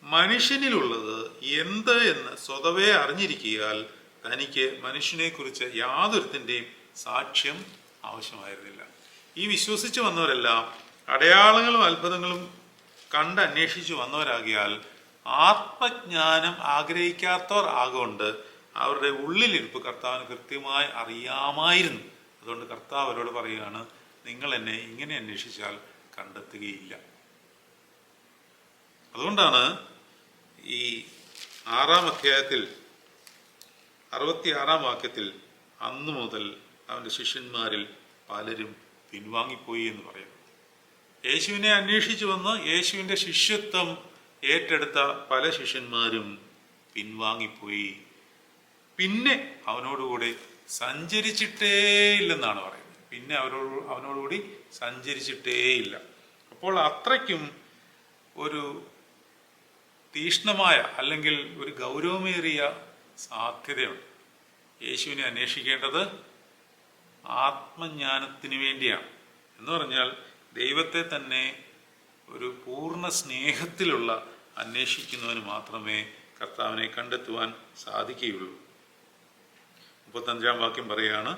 മനുഷ്യനിലുള്ളത് എന്ത് എന്ന് സ്വതവേ അറിഞ്ഞിരിക്കിയാൽ തനിക്ക് മനുഷ്യനെ കുറിച്ച് യാതൊരുത്തിൻ്റെയും സാക്ഷ്യം ആവശ്യമായിരുന്നില്ല. ഈ വിശ്വസിച്ചു വന്നവരെല്ലാം അടയാളങ്ങളും അത്ഭുതങ്ങളും കണ്ട് അന്വേഷിച്ചു വന്നവരാകിയാൽ ആത്മജ്ഞാനം ആഗ്രഹിക്കാത്തവർ ആകൊണ്ട് അവരുടെ ഉള്ളിലിരിപ്പ് കർത്താവിന് കൃത്യമായി അറിയാമായിരുന്നു. അതുകൊണ്ട് കർത്താവ് അവരോട് പറയുകയാണ്, നിങ്ങൾ എന്നെ ഇങ്ങനെ അന്വേഷിച്ചാൽ കണ്ടെത്തുകയില്ല. അതുകൊണ്ടാണ് ഈ 6-ാം അധ്യായത്തിൽ 66-ാം വാക്യത്തിൽ അന്നു മുതൽ അവൻ്റെ ശിഷ്യന്മാരിൽ പലരും പിൻവാങ്ങിപ്പോയി എന്ന് പറയുന്നു. യേശുവിനെ അന്വേഷിച്ചു വന്ന് യേശുവിൻ്റെ ശിഷ്യത്വം ഏറ്റെടുത്ത പല ശിഷ്യന്മാരും പിൻവാങ്ങിപ്പോയി. പിന്നെ അവനോടുകൂടി സഞ്ചരിച്ചിട്ടേയില്ലെന്നാണ് പറയുന്നത്. പിന്നെ അവനോടുകൂടി സഞ്ചരിച്ചിട്ടേയില്ല. അപ്പോൾ അത്രയ്ക്കും ഒരു തീഷ്ണമായ അല്ലെങ്കിൽ ഒരു ഗൗരവമേറിയ സാധ്യതയുണ്ട്. യേശുവിനെ അന്വേഷിക്കേണ്ടത് ആത്മജ്ഞാനത്തിന് വേണ്ടിയാണ്. എന്ന് പറഞ്ഞാൽ ദൈവത്തെ തന്നെ ഒരു പൂർണ്ണ സ്നേഹത്തിലുള്ള അന്വേഷിക്കുന്നവന് മാത്രമേ കർത്താവിനെ കണ്ടെത്തുവാൻ സാധിക്കുകയുള്ളൂ. 35-ാം വാക്യം പറയുകയാണ്,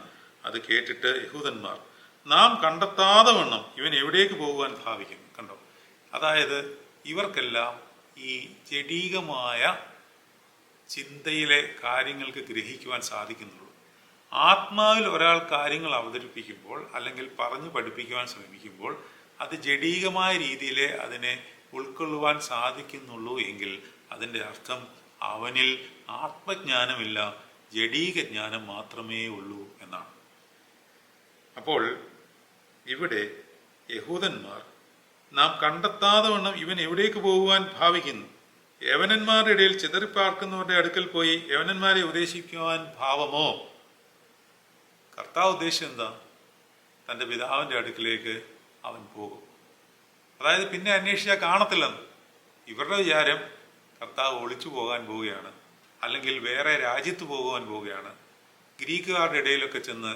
അത് കേട്ടിട്ട് യഹൂദന്മാർ നാം കണ്ടെത്താതെ വണ്ണം ഇവൻ എവിടേക്ക് പോകുവാൻ ഭാവിക്കുന്നു. കണ്ടോ, അതായത് ഇവർക്കെല്ലാം ഈ ജഡീകമായ ചിന്തയിലെ കാര്യങ്ങൾക്ക് ഗ്രഹിക്കുവാൻ സാധിക്കുന്നുള്ളൂ. ആത്മാവിൽ ഒരാൾ കാര്യങ്ങൾ അവതരിപ്പിക്കുമ്പോൾ അല്ലെങ്കിൽ പറഞ്ഞു പഠിപ്പിക്കുവാൻ ശ്രമിക്കുമ്പോൾ അത് ജഡീകമായ രീതിയിലെ അതിനെ ഉൾക്കൊള്ളുവാൻ സാധിക്കുന്നുള്ളൂ എങ്കിൽ അതിൻ്റെ അർത്ഥം അവനിൽ ആത്മജ്ഞാനമില്ല, ജഡീക ജ്ഞാനം മാത്രമേ ഉള്ളൂ എന്നാണ്. അപ്പോൾ ഇവിടെ യഹൂദന്മാർ നാം കണ്ടെത്താതെ വണ്ണം ഇവൻ എവിടേക്ക് പോകുവാൻ ഭാവിക്കുന്നു. യവനന്മാരുടെ ഇടയിൽ ചിതറിപ്പാർക്കുന്നവരുടെ അടുക്കൽ പോയി യവനന്മാരെ ഉപദേശിക്കുവാൻ ഭാവമോ? കർത്താവ് ഉദ്ദേശം എന്താ? തൻ്റെ പിതാവിൻ്റെ അടുക്കിലേക്ക് അവൻ പോകും. അതായത് പിന്നെ അന്വേഷിച്ചാൽ കാണത്തില്ലെന്ന്. ഇവരുടെ വിചാരം കർത്താവ് ഒളിച്ചു പോകാൻ പോവുകയാണ്, അല്ലെങ്കിൽ വേറെ രാജ്യത്ത് പോകുവാൻ പോവുകയാണ്. ഗ്രീക്കുകാരുടെ ഇടയിലൊക്കെ ചെന്ന്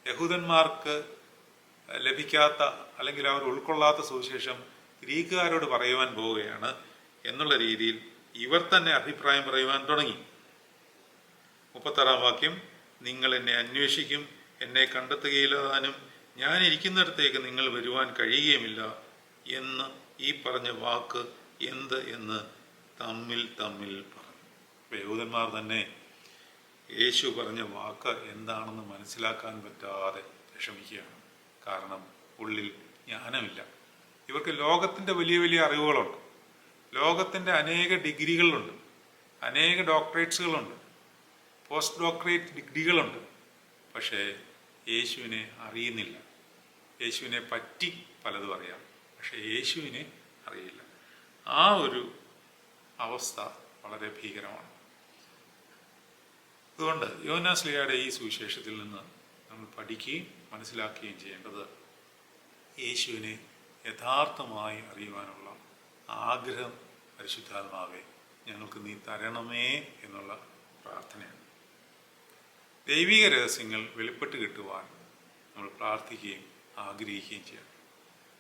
യഹൂദന്മാർക്ക് ലഭിക്കാത്ത അല്ലെങ്കിൽ അവർ ഉൾക്കൊള്ളാത്ത സുവിശേഷം ഗ്രീക്കുകാരോട് പറയുവാൻ പോവുകയാണ് എന്നുള്ള രീതിയിൽ ഇവർ തന്നെ അഭിപ്രായം പറയുവാൻ തുടങ്ങി. 36-ാം വാക്യം, നിങ്ങൾ എന്നെ അന്വേഷിക്കും, എന്നെ കണ്ടെത്തുകയില്ലാതാനും ഞാൻ ഇരിക്കുന്നിടത്തേക്ക് നിങ്ങൾ വരുവാൻ കഴിയുകയുമില്ല എന്ന് ഈ പറഞ്ഞ വാക്ക് എന്ത് എന്ന് തമ്മിൽ പറഞ്ഞു. യഹൂദന്മാർ തന്നെ യേശു പറഞ്ഞ വാക്ക് എന്താണെന്ന് മനസ്സിലാക്കാൻ പറ്റാതെ വിഷമിക്കുകയാണ്. കാരണം ഉള്ളിൽ ജ്ഞാനമില്ല. ഇവർക്ക് ലോകത്തിൻ്റെ വലിയ വലിയ അറിവുകളുണ്ട്, ലോകത്തിൻ്റെ അനേക ഡിഗ്രികളുണ്ട്, അനേക ഡോക്ടറേറ്റ്സുകളുണ്ട്, പോസ്റ്റ് ഡോക്ടറേറ്റ് ഡിഗ്രികളുണ്ട്. പക്ഷേ യേശുവിനെ അറിയുന്നില്ല. യേശുവിനെ പറ്റി പലതും അറിയാം, പക്ഷേ യേശുവിനെ അറിയില്ല. ആ ഒരു അവസ്ഥ വളരെ ഭീകരമാണ്. അതുകൊണ്ട് യോഹന്നാൻ ശ്ലീഹായുടെ ഈ സുവിശേഷത്തിൽ നിന്ന് നമ്മൾ പഠിക്കുകയും മനസ്സിലാക്കുകയും ചെയ്യേണ്ടത് യേശുവിനെ യഥാർത്ഥമായി അറിയുവാനുള്ള ആഗ്രഹം പരിശുദ്ധാത്മാവേ ഞങ്ങൾക്ക് നീ തരണമേ എന്നുള്ള പ്രാർത്ഥനയാണ്. ദൈവിക രഹസ്യങ്ങൾ വെളിപ്പെട്ട് കിട്ടുവാൻ നമ്മൾ പ്രാർത്ഥിക്കുകയും ആഗ്രഹിക്കുകയും ചെയ്യണം.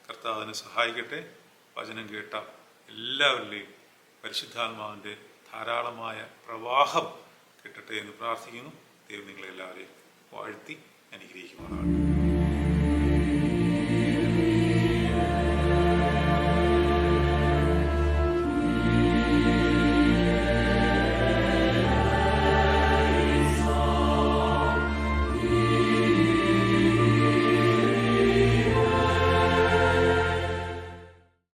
കർത്താവ് അതിനെ സഹായിക്കട്ടെ. വചനം കേട്ട എല്ലാവരിലെയും പരിശുദ്ധാത്മാവിൻ്റെ ധാരാളമായ പ്രവാഹം കിട്ടട്ടെ എന്ന് പ്രാർത്ഥിക്കുന്നു. ദൈവം നിങ്ങളെല്ലാവരെയും വാഴ്ത്തി അനുഗ്രഹിക്കുമാറാകട്ടെ.